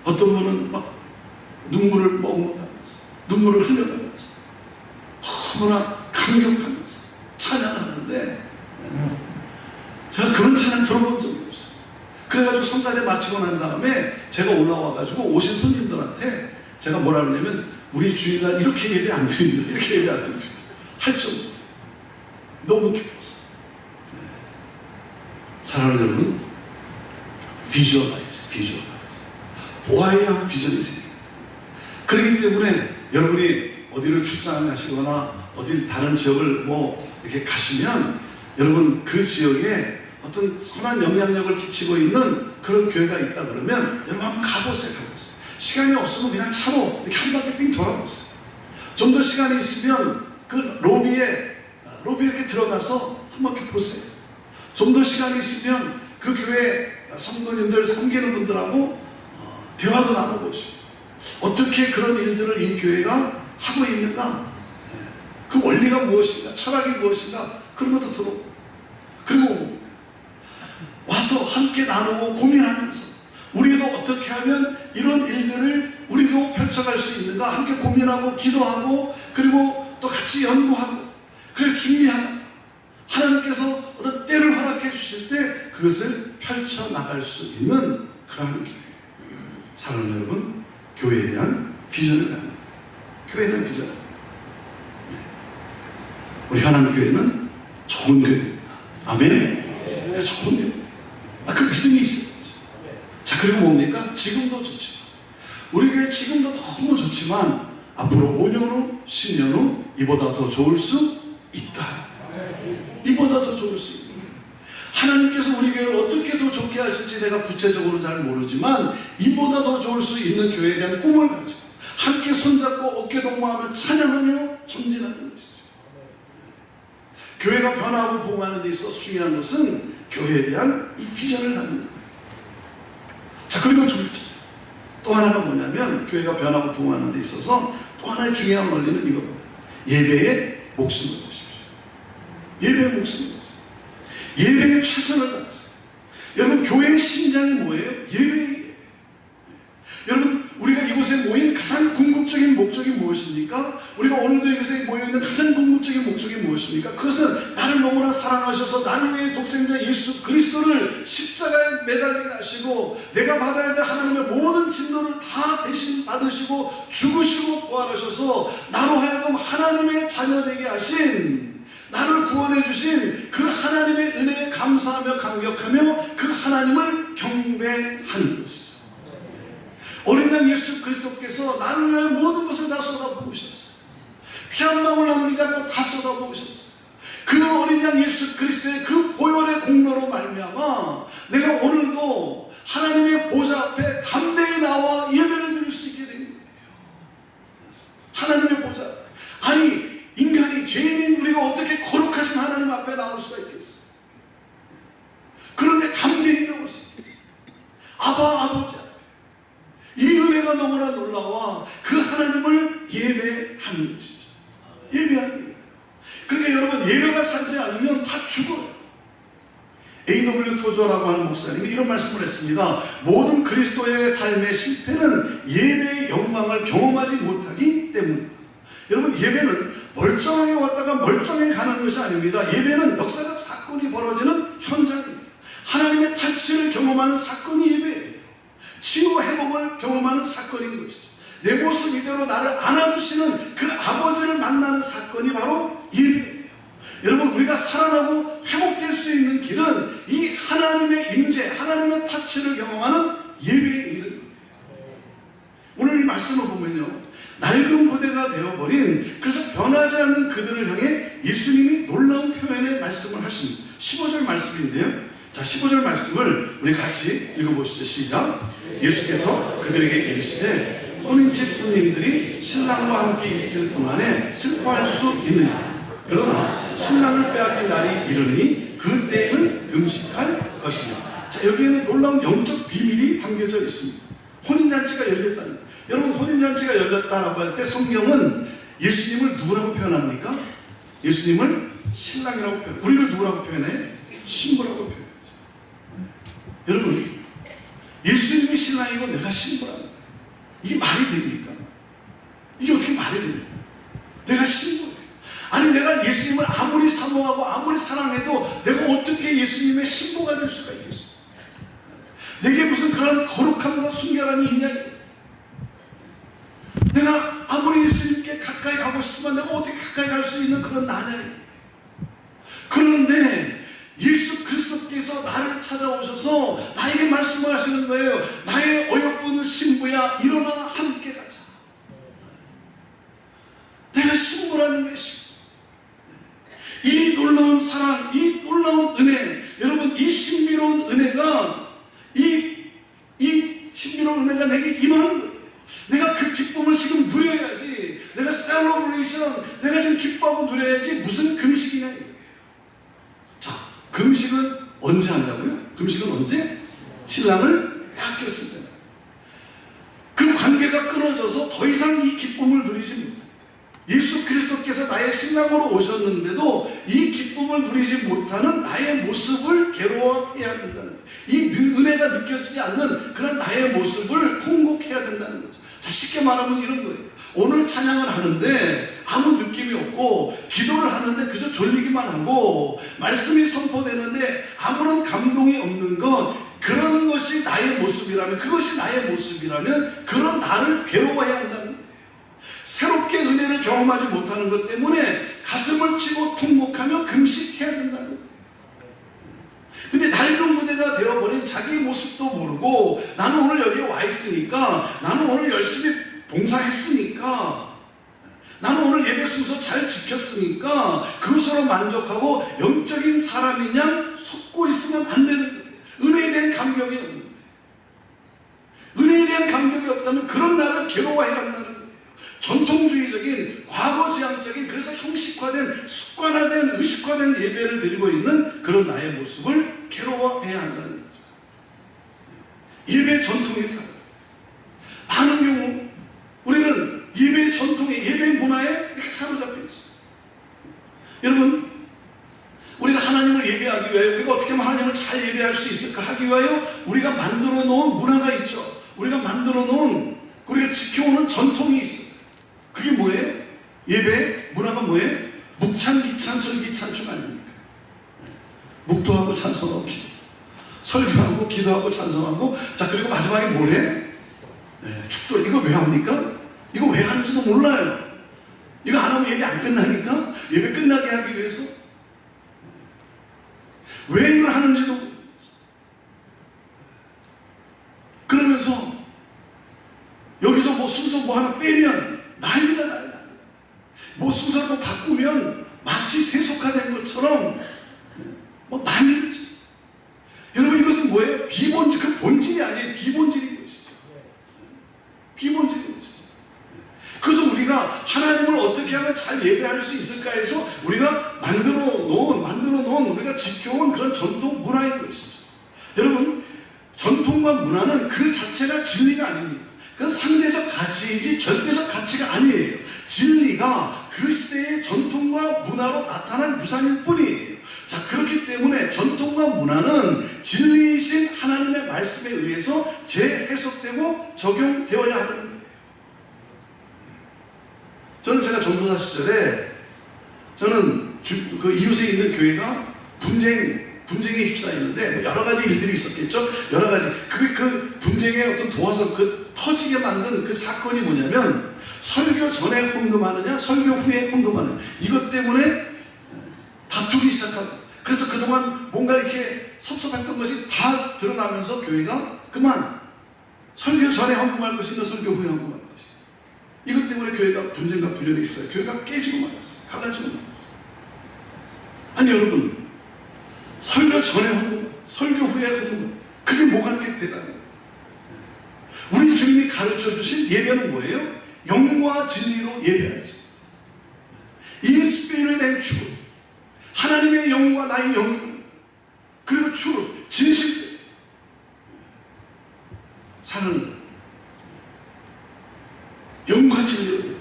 어떤 분은 막 눈물을 머금어가면서 눈물을 흘려가면서 너무나 감격하면서 찬양을 하는데 제가 그런 찬양 들어본 적이 없어요. 그래가지고 성가대 마치고 난 다음에 제가 올라와가지고 오신 손님들한테 제가 뭐라 그러냐면 우리 주일날 이렇게 예배 안 드립니다. 이렇게 예배 안 드립니다. 할 정도 너무 기뻤어요. 사랑하는 여러분 비주얼라이즈 보아야 한 비전이 생깁니다. 그렇기 때문에 여러분이 어디를 출장을 가시거나 어디 다른 지역을 뭐 이렇게 가시면 여러분 그 지역에 어떤 선한 영향력을 끼치고 있는 그런 교회가 있다 그러면 여러분 한번 가보세요. 시간이 없으면 그냥 차로 이렇게 한 바퀴 삥 돌아보세요. 좀 더 시간이 있으면 그 로비에 이렇게 들어가서 한 바퀴 보세요. 좀 더 시간이 있으면 그 교회 성도님들 섬기는 분들하고 대화도 나눠보시고 어떻게 그런 일들을 이 교회가 하고 있는가 그 원리가 무엇인가 철학이 무엇인가 그런 것도 들어보고 그리고 와서 함께 나누고 고민하면서 우리도 어떻게 하면 이런 일들을 우리도 펼쳐갈 수 있는가 함께 고민하고 기도하고 그리고 또 같이 연구하고 그래서 준비하는 하나님께서 어떤 때를 허락해 주실 때 그것을 펼쳐나갈 수 있는 그러한 교회. 사랑하는 여러분 교회에 대한 비전을 갖는 교회에 대한 비전. 우리 하나님교회는 좋은 교회입니다. 아멘. 네, 좋은 교회. 그 믿음이 있어요. 자 그리고 뭡니까? 지금도 좋지만 우리 교회 지금도 너무 좋지만 앞으로 5년 후 10년 후 이보다 더 좋을 수 있다. 이보다 더 좋을 수 있다. 하나님께서 우리 교회를 어떻게 더 좋게 하실지 내가 구체적으로 잘 모르지만 이보다 더 좋을 수 있는 교회에 대한 꿈을 가지고 함께 손잡고 어깨동무하며 찬양하며 전진하는 것이죠. 교회가 변화하고 부흥하는 데 있어서 중요한 것은 교회에 대한 이 비전을 갖는 거예요. 자 그리고 둘째 또 하나가 뭐냐면 교회가 변하고 부흥하는 데 있어서 또 하나의 중요한 원리는 이겁니다. 예배에 목숨을 거십시오. 예배에 목숨을 거세요. 예배에 최선을 다하세요. 여러분 교회의 심장이 뭐예요? 예배예요. 여러분 우리가 이곳에 모인 가장 궁극적인 목적이 무엇입니까? 무엇입니까? 우리가 오늘도 이곳에 모여있는 가장 궁극적인 목적이 무엇입니까? 그것은 나를 너무나 사랑하셔서 나를 위해 독생자 예수 그리스도를 십자가에 매달리게 하시고 내가 받아야 될 하나님의 모든 진노를 다 대신 받으시고 죽으시고 부활하셔서 나로 하여금 하나님의 자녀 되게 하신, 나를 구원해 주신 그 하나님의 은혜에 감사하며 감격하며 그 하나님을 경배하는 것이죠. 어린 양 예수 그리스도께서 나를 위해 모든 것을 다 쏟아부으셨어요. 피 한 방울 남기지 않고 다 쏟아부으셨어요. 그 어린 양 예수 그리스도의 그 보혈의 공로로 말미암아 내가 오늘도 하나님의 보좌 앞에 담대히 나와 예배를 드릴 수 있게 된 거예요. 하나님의 보좌 앞에. 아니, 인간이, 죄인인 우리가 어떻게 거룩하신 하나님 앞에 나올 수가 있겠어요? 그런데 담대히 나올 수 있겠어요. 아버지 앞에. 이 은혜가 너무나 놀라워 그 하나님을 예배하는 것이죠. 예배하는 거예요. 그러니까 여러분, 예배가 살지 않으면 다 죽어요. A.W. 토저라고 하는 목사님이 이런 말씀을 했습니다. 모든 그리스도의 삶의 실패는 예배의 영광을 경험하지 못하기 때문입니다. 여러분, 예배는 멀쩡하게 왔다가 멀쩡하게 가는 것이 아닙니다. 예배는 역사적 사건이 벌어지는 현장이에요. 하나님의 타치를 경험하는 사건이 예배예요. 치유 회복을 경험하는 사건인 것이죠. 내 모습 이대로 나를 안아주시는 그 아버지를 만나는 사건이 바로 예배예요. 여러분, 우리가 살아나고 회복될 수 있는 길은 이 하나님의 임재, 하나님의 타치를 경험하는 예배에 있는 거예요. 오늘 이 말씀을 보면요, 낡은 부대가 되어버린, 그래서 변하지 않는 그들을 향해 예수님이 놀라운 표현의 말씀을 하십니다. 15절 말씀인데요, 자, 15절 말씀을 우리 같이 읽어보시죠. 시작. 예수께서 그들에게 이르시되 혼인집 손님들이 신랑과 함께 있을 동안에 슬퍼할 수 있느냐? 그러나 신랑을 빼앗길 날이 이르니 그때에는 금식할 것이냐. 자, 여기에는 놀라운 영적 비밀이 담겨져 있습니다. 혼인잔치가 열렸다는 거예요. 여러분, 혼인잔치가 열렸다라고 할 때 성경은 예수님을 누구라고 표현합니까? 예수님을 신랑이라고 표현해요. 우리를 누구라고 표현해? 신부라고 표현해요. 여러분, 예수님이 신랑이고 내가 신부라는 거예요. 이게 말이 됩니까? 이게 어떻게 말이 됩니까? 내가 신부예요. 아니, 내가 예수님을 아무리 사모하고 아무리 사랑해도 내가 어떻게 예수님의 신부가 될 수가 있겠어요? 내게 무슨 그런 거룩함과 순결함이 있냐? 내가 아무리 예수님께 가까이 가고 싶지만 내가 어떻게 가까이 갈 수 있는 그런 나냐? 그런데 예수 그리스도께서 나를 찾아오셔서 나에게 말씀을 하시는 거예요. 나의 어여쁜 신부야, 일어나 함께 가자. 내가 신부라는 게 신부. 이 놀라운 사랑, 이 놀라운 은혜, 여러분, 이 신비로운 은혜가 이 신비로운 은혜가 내게 임하는 거예요. 내가 그 기쁨을 지금 누려야지. 내가 셀러브레이션, 내가 지금 기뻐하고 누려야지. 무슨 금식이냐 이거예요. 자, 금식은 언제 한다고요? 금식은 언제? 신랑을 빼앗겼을 때. 그 관계가 끊어져서 더 이상 이 기쁨을 누리지 못합니다. 예수 그리스도께서 나의 신랑으로 오셨는데도 이 기쁨을 누리지 못하는 나의 모습을 괴로워해야 된다는 거예요. 이 은혜가 느껴지지 않는 그런 나의 모습을 통곡해야 된다는 거죠. 자, 쉽게 말하면 이런 거예요. 오늘 찬양을 하는데 아무 느낌이 없고, 기도를 하는데 그저 졸리기만 하고, 말씀이 선포되는데 아무런 감동이 없는 것, 그런 것이 나의 모습이라면, 그것이 나의 모습이라면 그런 나를 괴로워해야 한다는 거예요. 새롭게 은혜를 경험하지 못하는 것 때문에 가슴을 치고 통곡하며 금식해야 된다는 거예요. 근데 낡은 무대가 되어버린 자기 모습도 모르고, 나는 오늘 여기에 와 있으니까, 나는 오늘 열심히 봉사했으니까, 나는 오늘 예배 순서 잘 지켰으니까 그것으로 만족하고 영적인 사람인 양 속고 있으면 안 되는 거예요. 은혜에 대한 감격이 없는 거예요. 은혜에 대한 감격이 없다면 그런 나를 괴로워해야 한다는 거예요. 전통주의적인, 과거지향적인, 그래서 형식화된, 습관화된, 의식화된 예배를 드리고 있는 그런 나의 모습을 괴로워해야 한다는 거죠. 예배 전통의 사람. 많은 경우 우리는 예배 전통의, 예배 문화에 이렇게 사로잡혀 있어요. 여러분, 우리가 하나님을 예배하기 위하여, 우리가 어떻게 하면 하나님을 잘 예배할 수 있을까 하기 위하여 우리가 만들어 놓은 문화가 있죠. 우리가 만들어 놓은, 우리가 지켜오는 전통이 있어요. 그게 뭐예요? 예배 문화가 뭐예요? 묵찬기찬 설기찬축 아닙니까? 묵도하고 찬송하고 기도, 설교하고 기도하고 찬송하고, 자 그리고 마지막에 뭐래? 축도. 이거 왜 합니까? 이거 왜 하는지도 몰라요. 이거 안 하면 예배 안 끝나니까 예배 끝나게 하기 위해서 왜 이걸 하는지도 모르겠어요. 그러면서 여기서 뭐 순서 뭐 하나 빼면 난리가 나요. 뭐 순서를 뭐 바꾸면 마치 세속화된 것처럼 뭐 난리를 치. 여러분 이것은 뭐예요? 비본질, 그 본질이 아니에요. 비본질인 것이죠. 비본질인 것이죠. 그래서 우리가 하나님을 어떻게 하면 잘 예배할 수 있을까 해서 우리가 만들어 놓은 우리가 지켜온 그런 전통 문화인 것이죠. 여러분 전통과 문화는 그 자체가 진리가 아닙니다. 그건 상대적 가치이지 절대적 가치가 아니에요. 진리가 그 시대의 전통과 문화로 나타난 유산일 뿐이에요. 자, 그렇기 때문에 전통과 문화는 진리이신 하나님의 말씀에 의해서 재해석되고 적용되어야 하는 거예요. 저는 제가 전도사 시절에 저는 그 이웃에 있는 교회가 분쟁에 휩싸이는데 여러 가지 일들이 있었겠죠. 여러 가지 그 분쟁에 어떤 도와서 그 터지게 만든 그 사건이 뭐냐면, 설교 전에 헌금하느냐 설교 후에 헌금하느냐, 이것 때문에 다투기 시작하고, 그래서 그동안 뭔가 이렇게 섭섭했던 것이 다 드러나면서 교회가 그만 설교 전에 헌금할 것인가 설교 후에 헌금할 것인가, 이것 때문에 교회가 분쟁과 분열에 휩싸여 교회가 깨지고 말았어요. 갈라지고 말았어요. 아니 여러분, 설교 전에 헌금, 설교 후에 헌금, 그게 뭐가 그렇게 대단해요? 우리 주님이 가르쳐 주신 예배는 뭐예요? 영과 진리로 예배하지. In spirit and truth. 하나님의 영과 나의 영, 그리고 truth, 진실. 사는 영과 진리로 예배하지.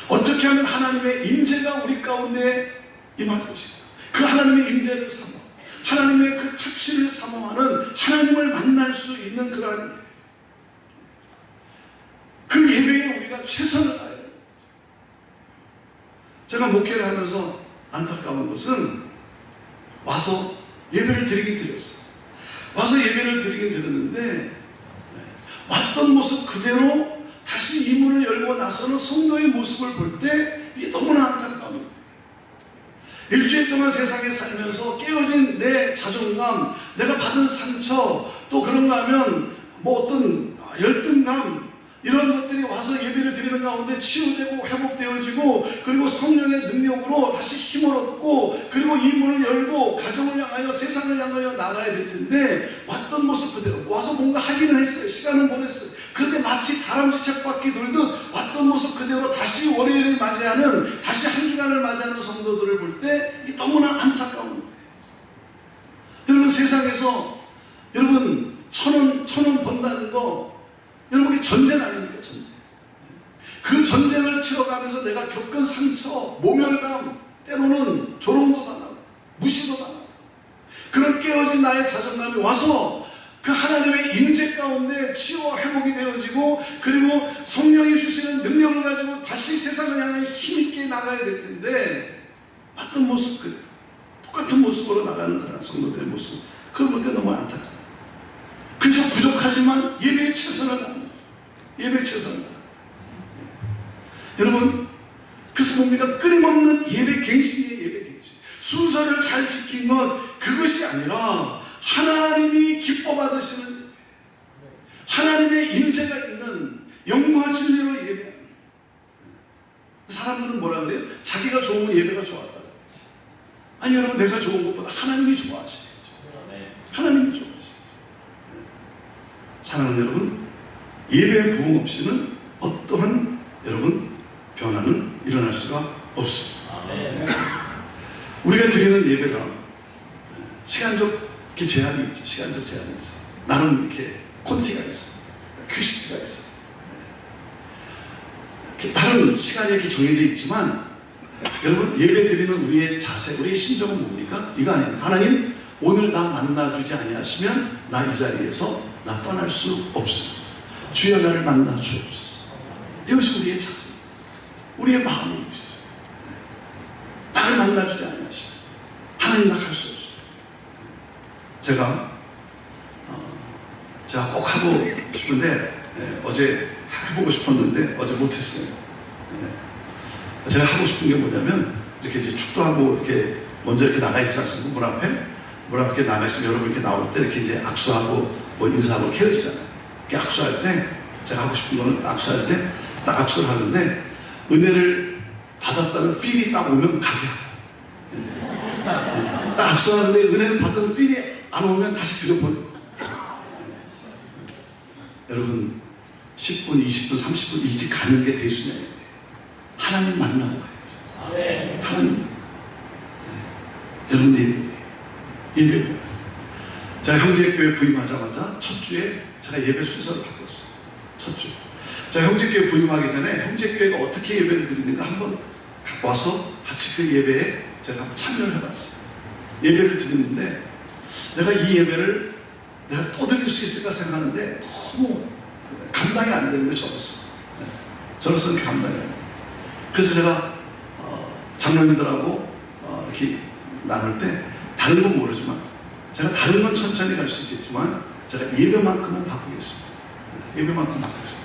어떻게 하면 하나님의 임재가 우리 가운데 임할 것인가? 그 하나님의 임재를 삼아, 하나님의 그 터치를 사모하는, 하나님을 만날 수 있는 그러한 예배. 그 예배에 우리가 최선을 다해야 돼요. 제가 목회를 하면서 안타까운 것은 와서 예배를 드리긴 드렸어요. 와서 예배를 드리긴 드렸는데 왔던 모습 그대로 다시 이 문을 열고 나서는 성도의 모습을 볼 때 이게 너무나 안타까운 거예요. 일주일 동안 세상에 살면서 깨어진 내 자존감, 내가 받은 상처, 또 그런가 하면 뭐 어떤 열등감, 이런 것들이 와서 예배를 드리는 가운데 치유되고 회복되어지고, 그리고 성령의 능력으로 다시 힘을 얻고, 그리고 이 문을 열고 가정을 향하여 세상을 향하여 나가야 될 텐데 왔던 모습 그대로 와서 뭔가 하기는 했어요. 시간을 보냈어요. 그런데 마치 다람쥐 쳇바퀴 돌듯 왔던 모습 그대로 다시 월요일을 맞이하는, 다시 한 주간을 맞이하는 성도들을 볼 때 이게 너무나 안타까운 거예요. 여러분 세상에서 여러분 천 원 번다는 거, 여러분 이게 전쟁 아닙니까? 전쟁. 그 전쟁을 치러가면서 내가 겪은 상처, 모멸감, 때로는 조롱도 당하고 무시도 당하고, 그런 깨어진 나의 자존감이 와서 그 하나님의 임재 가운데 치유와 회복이 되어지고, 그리고 성령이 주시는 능력을 가지고 다시 세상을 향해 힘있게 나가야 될 텐데 왔던 모습 그대로 똑같은 모습으로 나가는 그런 성도들의 모습, 그걸 볼 때 너무 안타까워요. 그래서 부족하지만 예배에 최선을 다합니다. 예배에 최선을 다합니다. 여러분, 그래서 뭡니까? 끊임없는 예배 갱신이에요. 예배 갱신. 순서를 잘 지킨 것, 그것이 아니라 하나님이 기뻐 받으시는, 하나님의 임재가 있는 영과 진리로 예배하는. 사람들은 뭐라 그래요? 자기가 좋으면 예배가 좋았다. 아니 여러분, 내가 좋은 것보다 하나님이 좋아하시죠. 하나님이 좋아하시죠. 사랑하는 여러분, 예배의 부흥 없이는 어떠한 여러분 변화는 일어날 수가 없습니다. 우리가 드리는 예배가 시간적 제한이 있죠. 시간적 제한이 있어요. 나는 이렇게 콘티가 있어요. 큐시티가 있어요. 다른 시간이 이렇게 정해져 있지만, 여러분 예배 드리는 우리의 자세, 우리의 심정은 뭡니까? 이거 아닙니까? 하나님, 오늘 나 만나주지 아니하시면 나 이 자리에서 나 떠날 수 없습니다. 주여 나를 만나 주옵소서. 이것이 우리의 자세. 우리의 마음을 보시죠. 나를 만나주지 않으시고 하나님 나 갈 수 없어요. 제가 꼭 하고 싶은데 어제 해보고 싶었는데 어제 못했어요. 제가 하고 싶은 게 뭐냐면 이렇게 이제 축도하고 이렇게 먼저 이렇게 나가 있지 않습니까? 문 앞에 이렇게 나가 있으면 여러분 이렇게 나올 때 이렇게 이제 악수하고 뭐 인사하고 이렇게 헤어지잖아요. 이렇게 악수할 때 제가 하고 싶은 거는 악수할 때 딱 악수를 하는데 은혜를 받았다는 필이 딱 오면 가게 하고 딱 악수하는데 은혜를 받은 필이 안 오면 다시 들여보내고 여러분 10분, 20분, 30분 일찍 가는 게 대수냐예요. 하나님 만나고 가야죠. 하나님 여러분 예배 제가 형제교회 부임하자마자 첫 주에 제가 예배 순서를 바꿨어요. 첫 주. 제가 형제교회 부임하기 전에 형제교회가 어떻게 예배를 드리는가 한번 와서 같이 그 예배에 제가 한번 참여를 해봤어요. 예배를 드리는데 내가 이 예배를 내가 또 드릴 수 있을까 생각하는데 너무 감당이 안 되는 거예요. 저로서는 감당이 안 돼요. 그래서 제가 장로님들하고 이렇게 나눌 때 다른 건 모르지만 제가 다른 건 천천히 갈 수 있겠지만 제가 예배만큼은 바꾸겠습니다. 예배만큼 바꾸겠습니다.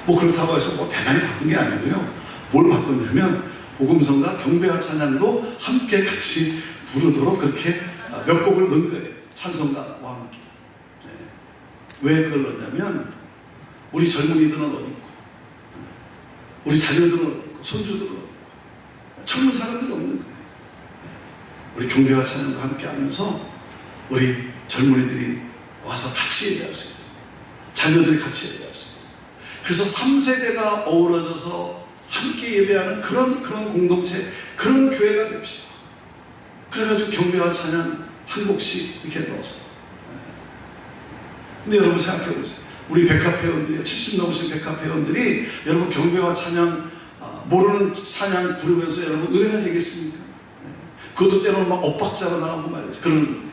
뭐 그렇다고 해서 뭐 대단히 바꾼 게 아니고요. 뭘 바꿨냐면 복음성과 경배와 찬양도 함께 같이 부르도록 그렇게 몇 곡을 넣은 거예요. 찬송가와 함께. 왜 그걸 넣냐면 우리 젊은이들은 어디 있고 우리 자녀들은 어디 있고 손주들은 어디 있고 젊은 사람들이 없는 거예요. 우리 경배와 찬양도 함께 하면서 우리 젊은이들이 와서 같이 예배할 수 있도록 자녀들이 같이 예배할 수 있도록 그래서 3세대가 어우러져서 함께 예배하는 그런 공동체 그런 교회가 됩시다. 그래가지고 경배와 찬양 한 곡씩 이렇게 넣었어요. 근데 여러분 생각해 보세요. 우리 백합 회원들이 70 넘으신 백합 회원들이 여러분 경배와 찬양 모르는 찬양 부르면서 여러분 은혜가 되겠습니까? 그것도 때로는 막 엇박자로 나오고 말이죠. 그런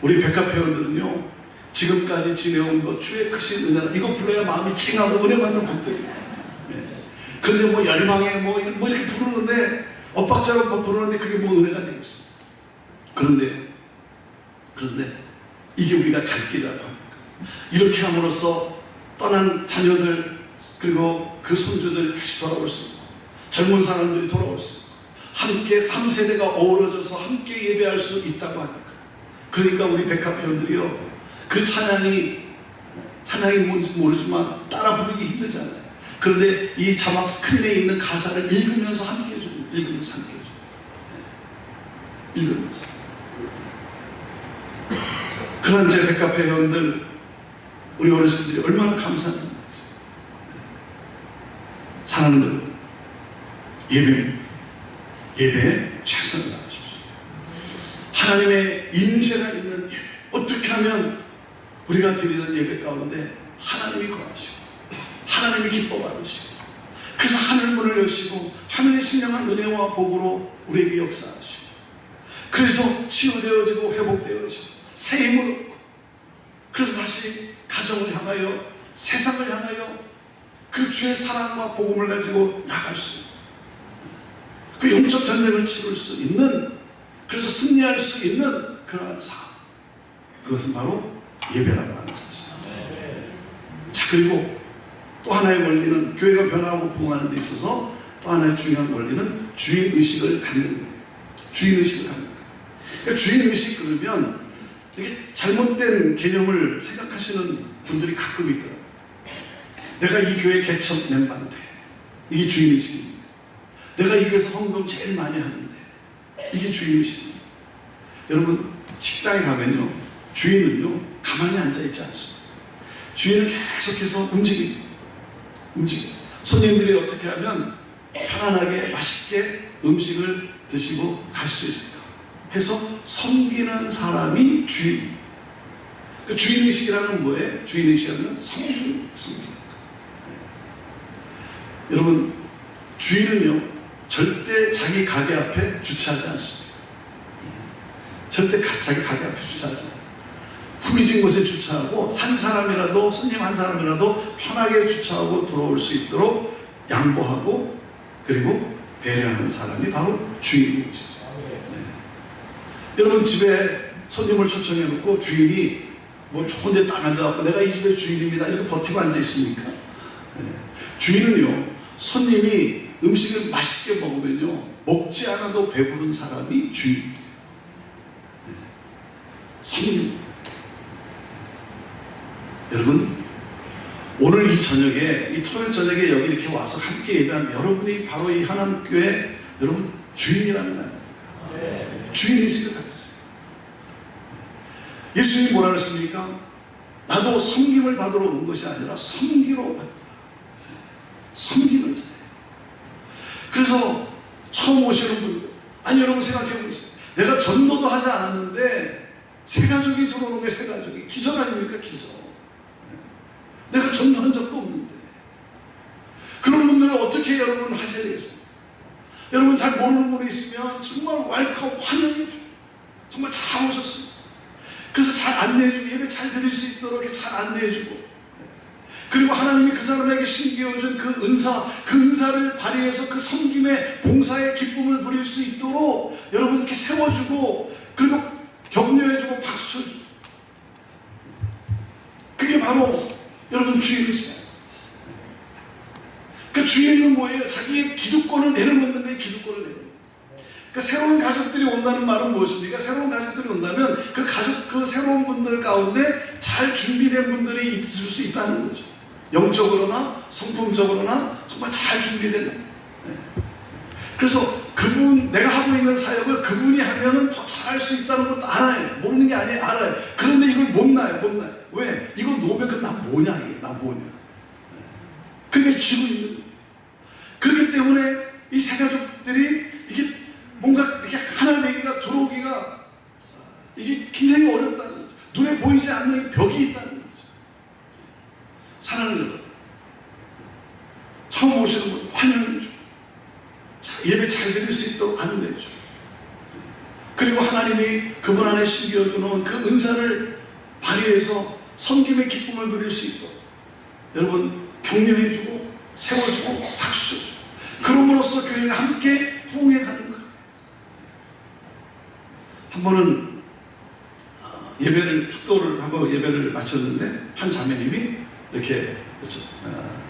우리 백합 회원들은요 지금까지 지내온 것 주의 크신 은혜라 이거 불러야 마음이 찡하고 은혜 받는 곡들이에요. 그런데 뭐 열망에 뭐 이렇게 부르는데 엇박자로 부르는데 그게 뭐 은혜가 되겠습니까? 그런데 이게 우리가 갈 길이라고 합니다. 이렇게 함으로써 떠난 자녀들 그리고 그 손주들이 다시 돌아올 수 있고 젊은 사람들이 돌아올 수 있고 함께 3세대가 어우러져서 함께 예배할 수 있다고 하니까 그러니까 우리 백합 회원들이요 그 찬양이 뭔지 모르지만 따라 부르기 힘들잖아요. 그런데 이 자막 스크린에 있는 가사를 읽으면서 함께 해줍니다. 읽으면서 함께 해줍니다. 읽으면서 그런 제 백합 회원들 우리 어르신들이 얼마나 감사합니다. 사랑하는 여러분 예배에 최선을 다하십시오. 하나님의 임재가 있는 예배 어떻게 하면 우리가 드리는 예배 가운데 하나님이 거하시고 하나님이 기뻐 받으시고 그래서 하늘문을 여시고 하늘의 신령한 은혜와 복으로 우리에게 역사하시고 그래서 치유되어지고 회복되어지고 새 힘을 얻고 그래서 다시 가정을 향하여 세상을 향하여 그 주의 사랑과 복음을 가지고 나갈 수 있는 그 영적 전쟁을 치를 수 있는 그래서 승리할 수 있는 그러한 삶 그것은 바로 예배라고 하는 사실입니다. 자 그리고 또 하나의 원리는 교회가 변화하고 부흥하는 데 있어서 또 하나의 중요한 원리는 주인의식을 갖는 거예요. 주인의식을 갖는 거예요. 그러니까 주인의식 그러면 이렇게 잘못된 개념을 생각하시는 분들이 가끔 있더라고요. 내가 이 교회 개척 멤버인데 이게 주인의식입니다. 내가 이 교회에서 헌금 제일 많이 하는데 이게 주인의식입니다. 여러분 식당에 가면요 주인은요 가만히 앉아있지 않습니다. 주인은 계속해서 움직입니다. 손님들이 어떻게 하면 편안하게 맛있게 음식을 드시고 갈 수 있을까 해서 섬기는 사람이 주인입니다. 그 주인의식이라는 뭐예요? 주인의식이라는 섬기는 여러분 주인은요 절대 자기 가게 앞에 주차하지 않습니다. 절대 자기 가게 앞에 주차하지 않아요. 후미진 곳에 주차하고 한 사람이라도 손님 한 사람이라도 편하게 주차하고 들어올 수 있도록 양보하고 그리고 배려하는 사람이 바로 주인인 것이죠. 네. 여러분 집에 손님을 초청해 놓고 주인이 뭐 좋은 데 딱 앉아갖고 내가 이 집의 주인입니다 이렇게 버티고 앉아 있습니까? 네. 주인은요, 손님이 음식을 맛있게 먹으면요, 먹지 않아도 배부른 사람이 주인. 네. 손님. 여러분, 오늘 이 저녁에, 이 토요일 저녁에 여기 이렇게 와서 함께 예배한 여러분이 바로 이 하나님교회 여러분 주인이라는 말. 네. 주인의식을 가졌어요. 예수님이 뭐라 그랬습니까? 나도 섬김을 받으러 온 것이 아니라 섬기러 왔다. 섬기는 자예요. 그래서 처음 오시는 분들, 아니 여러분 생각해 보세요. 내가 전도도 하지 않았는데 새 가족이 들어오는 게 새 가족이 기적 아닙니까? 기적. 내가 전도한 적도 없는데 그런 분들은 어떻게 여러분 하셔야 되죠? 여러분 잘 모르는 분이 있으면 정말 웰컴 환영해 주고 정말 잘 오셨습니다. 그래서 잘 안내해주고 예배 잘 드릴 수 있도록 이렇게 잘 안내해주고, 그리고 하나님이 그 사람에게 신기해준 그 은사를 발휘해서 그 섬김의 봉사의 기쁨을 부릴 수 있도록 여러분 이렇게 세워주고, 그리고 격려해주고 박수 쳐주고, 그게 바로 여러분 주인이시죠. 그 주인은 뭐예요? 자기의 기득권을 내려놓는 게 기득권을 내려놓는 거예요. 그 새로운 가족들이 온다는 말은 무엇입니까? 새로운 가족들이 온다면 그 가족, 그 새로운 분들 가운데 잘 준비된 분들이 있을 수 있다는 거죠. 영적으로나 성품적으로나 정말 잘 준비된. 네. 그래서 그분, 내가 하고 있는 사역을 그분이 하면은 더 잘할 수 있다는 것도 알아요. 모르는 게 아니에요. 알아요. 그런데 이걸 못 나요. 왜? 이거 놓으면 그 나 뭐냐, 이게 나 뭐냐. 네. 그게 쥐고 있는 거예요. 그렇기 때문에 이 새 가족들이 이게 뭔가 이렇게 하나 되기가, 들어오기가 이게 굉장히 어렵다는 거죠. 눈에 보이지 않는 벽이 있다는 거죠. 사랑하는 여러분, 처음 오시는 분 환영해주고, 예배 잘 드릴 수 있도록 안내해주고, 그리고 하나님이 그분 안에 심겨주는 그 은사를 발휘해서 섬김의 기쁨을 누릴 수 있도록 여러분 격려해주고 세워주고 박수 쳐주고, 그럼으로써 교회가 함께 부흥해가는 거예요. 한 번은 예배를, 축도를 하고 예배를 마쳤는데 한 자매님이 이렇게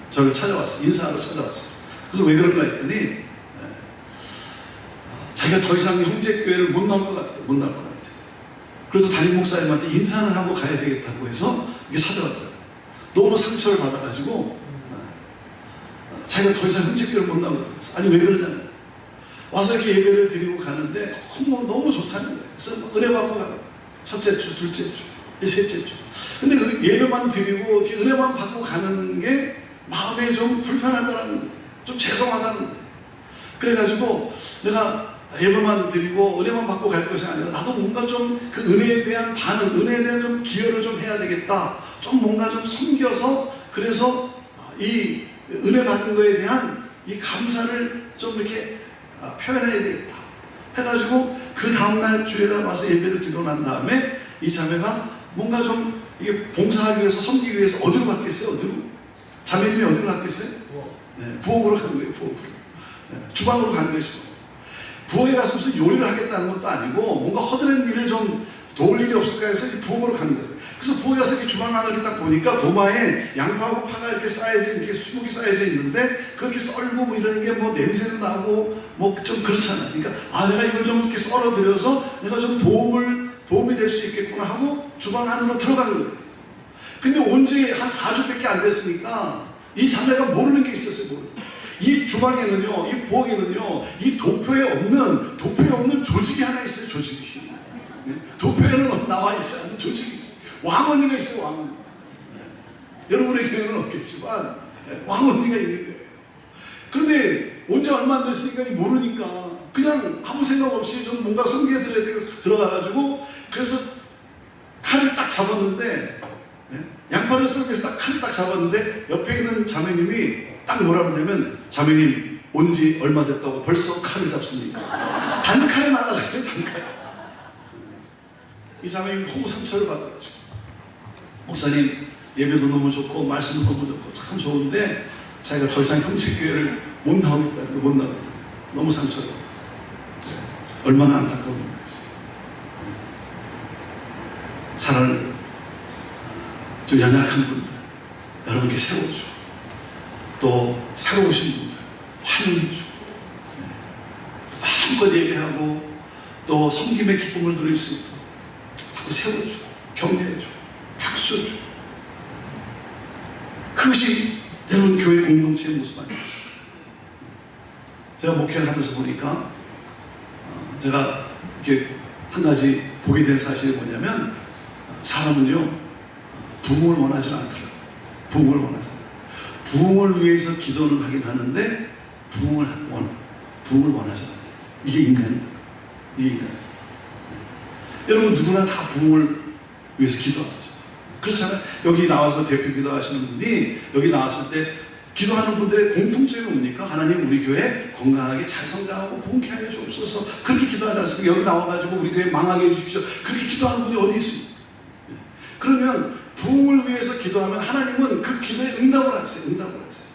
저를 찾아왔어요. 인사하러 찾아왔어요. 그래서 왜 그런가 했더니 자기가 더 이상 형제교회를 못 나올 것 같아요. 못 나올 것 같아요. 그래서 담임 목사님한테 인사는 하고 가야 되겠다고 해서 이게 찾아왔더라고요. 너무 상처를 받아가지고 자기가 더 이상 형제교회를 못 나올 것 같아요. 아니 왜 그러냐면 와서 이렇게 예배를 드리고 가는데 너무 좋다는 거예요. 그래서 은혜 받고 가요. 첫째 주, 둘째 주, 셋째 주. 근데 그 예배만 드리고 이렇게 은혜만 받고 가는 게 마음에 좀 불편하더라는 거예요. 좀 죄송하다는 거예요. 그래가지고 내가 예배만 드리고 은혜만 받고 갈 것이 아니라 나도 뭔가 좀 그 은혜에 대한 반응, 은혜에 대한 좀 기여를 좀 해야 되겠다. 좀 뭔가 좀 섬겨서, 그래서 이 은혜 받은 거에 대한 이 감사를 좀 이렇게 표현해야 되겠다 해가지고 그 다음날 주일에 와서 예배를 드리고 난 다음에 이 자매가 뭔가 좀 이게 봉사하기 위해서, 섬기기 위해서 어디로 갔겠어요? 어디로? 자매님이 어디로 갔겠어요? 네, 부엌으로 간 거예요. 부엌으로. 네, 주방으로 간 거죠. 부엌에 가서 무슨 요리를 하겠다는 것도 아니고 뭔가 허드렛 일을 좀 도울 일이 없을까 해서 부엌으로 가는 거예요. 그래서 부엌에 가서 이렇게 주방 안을 이렇게 딱 보니까 도마에 양파하고 파가 이렇게 쌓여져, 이렇게 수북이 쌓여져 있는데 그렇게 썰고 뭐 이러는 게 뭐 냄새도 나고 뭐 좀 그렇잖아요. 그러니까 내가 이걸 좀 이렇게 썰어들여서 내가 좀 도움이 될 수 있겠구나 하고 주방 안으로 들어간 거예요. 근데 온 지 한 4주밖에 안 됐으니까 이 자매가 모르는 게 있었어요. 이 주방에는요, 이 부엌에는요, 이 도표에 없는 조직이 하나 있어요. 조직이. 도표에는 나와 있지 않은 조직이 있어요. 왕언니가 있어요. 왕언니. 여러분의 교회는 없겠지만 왕언니가 있는 거예요. 그런데 온 지 얼마 안 됐으니까 모르니까 그냥 아무 생각 없이 좀 뭔가 손괴들에 들어가가지고, 그래서 칼을 딱 잡았는데, 양파를 썰기 위해서 딱 칼을 딱 잡았는데 옆에 있는 자매님이 딱 뭐라 그러냐면, 자매님 온 지 얼마 됐다고 벌써 칼을 잡습니까? 단칼에 날아갔어요. 단칼에. 이 자매님 너무 상처를 받아가지고, 목사님 예배도 너무 좋고 말씀도 너무 좋고 참 좋은데 자기가 더 이상 형제교회를 못 나오겠다. 못 나오겠다. 너무 상처가 얼마나 안타까운 거예요. 사랑을 좀 연약한 분들 여러분께 세워주고 또 새로우신 분들 환영해주고 마음껏 예배하고 또 섬김의 기쁨을 누릴 수 있도록 자꾸 세워주고 격려해주고 박수주고 그것이 여러분 교회 공동체의 모습 아니겠어요? 제가 목회를 하면서 보니까 제가 이렇게 한 가지 보게 된 사실이 뭐냐면 사람은요 부흥을 원하지 않더라고요. 부흥을 원하지 않아요. 부흥을 위해서 기도는 하긴 하는데 부흥을 원하지 않아요. 이게 인간이다. 이게 인간이다. 여러분 누구나 다 부흥을 위해서 기도하죠. 그렇잖아요. 여기 나와서 대표 기도하시는 분이 여기 나왔을 때 기도하는 분들의 공통점이 뭡니까? 하나님 우리 교회 건강하게 잘 성장하고 부흥케 하여 주옵소서. 그렇게 기도하지 않습니까? 여기 나와가지고 우리 교회 망하게 해주십시오. 그렇게 기도하는 분이 어디 있습니까? 그러면 부흥을 위해서 기도하면 하나님은 그 기도에 응답을 하세요. 응답을 하세요.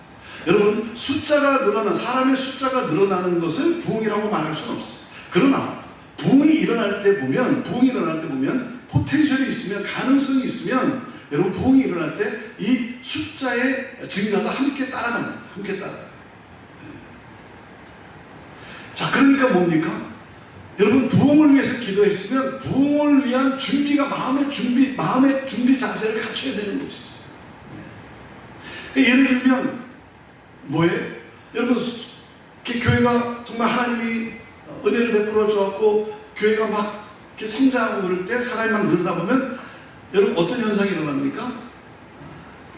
여러분 숫자가 늘어나 사람의 숫자가 늘어나는 것을 부흥이라고 말할 수는 없어요. 그러나 부흥이 일어날 때 보면 포텐셜이 있으면 가능성이 있으면 여러분 부흥이 일어날 때 이 숫자의 증가가 함께 따라갑니다. 함께 따라. 자 그러니까 뭡니까? 여러분 부흥을 위해서 기도했으면 부흥을 위한 준비가 마음의 준비 자세를 갖춰야 되는 것이죠. 그러니까 예를 들면 뭐예요? 여러분 교회가 정말 하나님이 은혜를 베풀어 주었고 교회가 막 이렇게 성장하고 그럴 때 사람이 막 늘다 보면 여러분 어떤 현상이 일어납니까?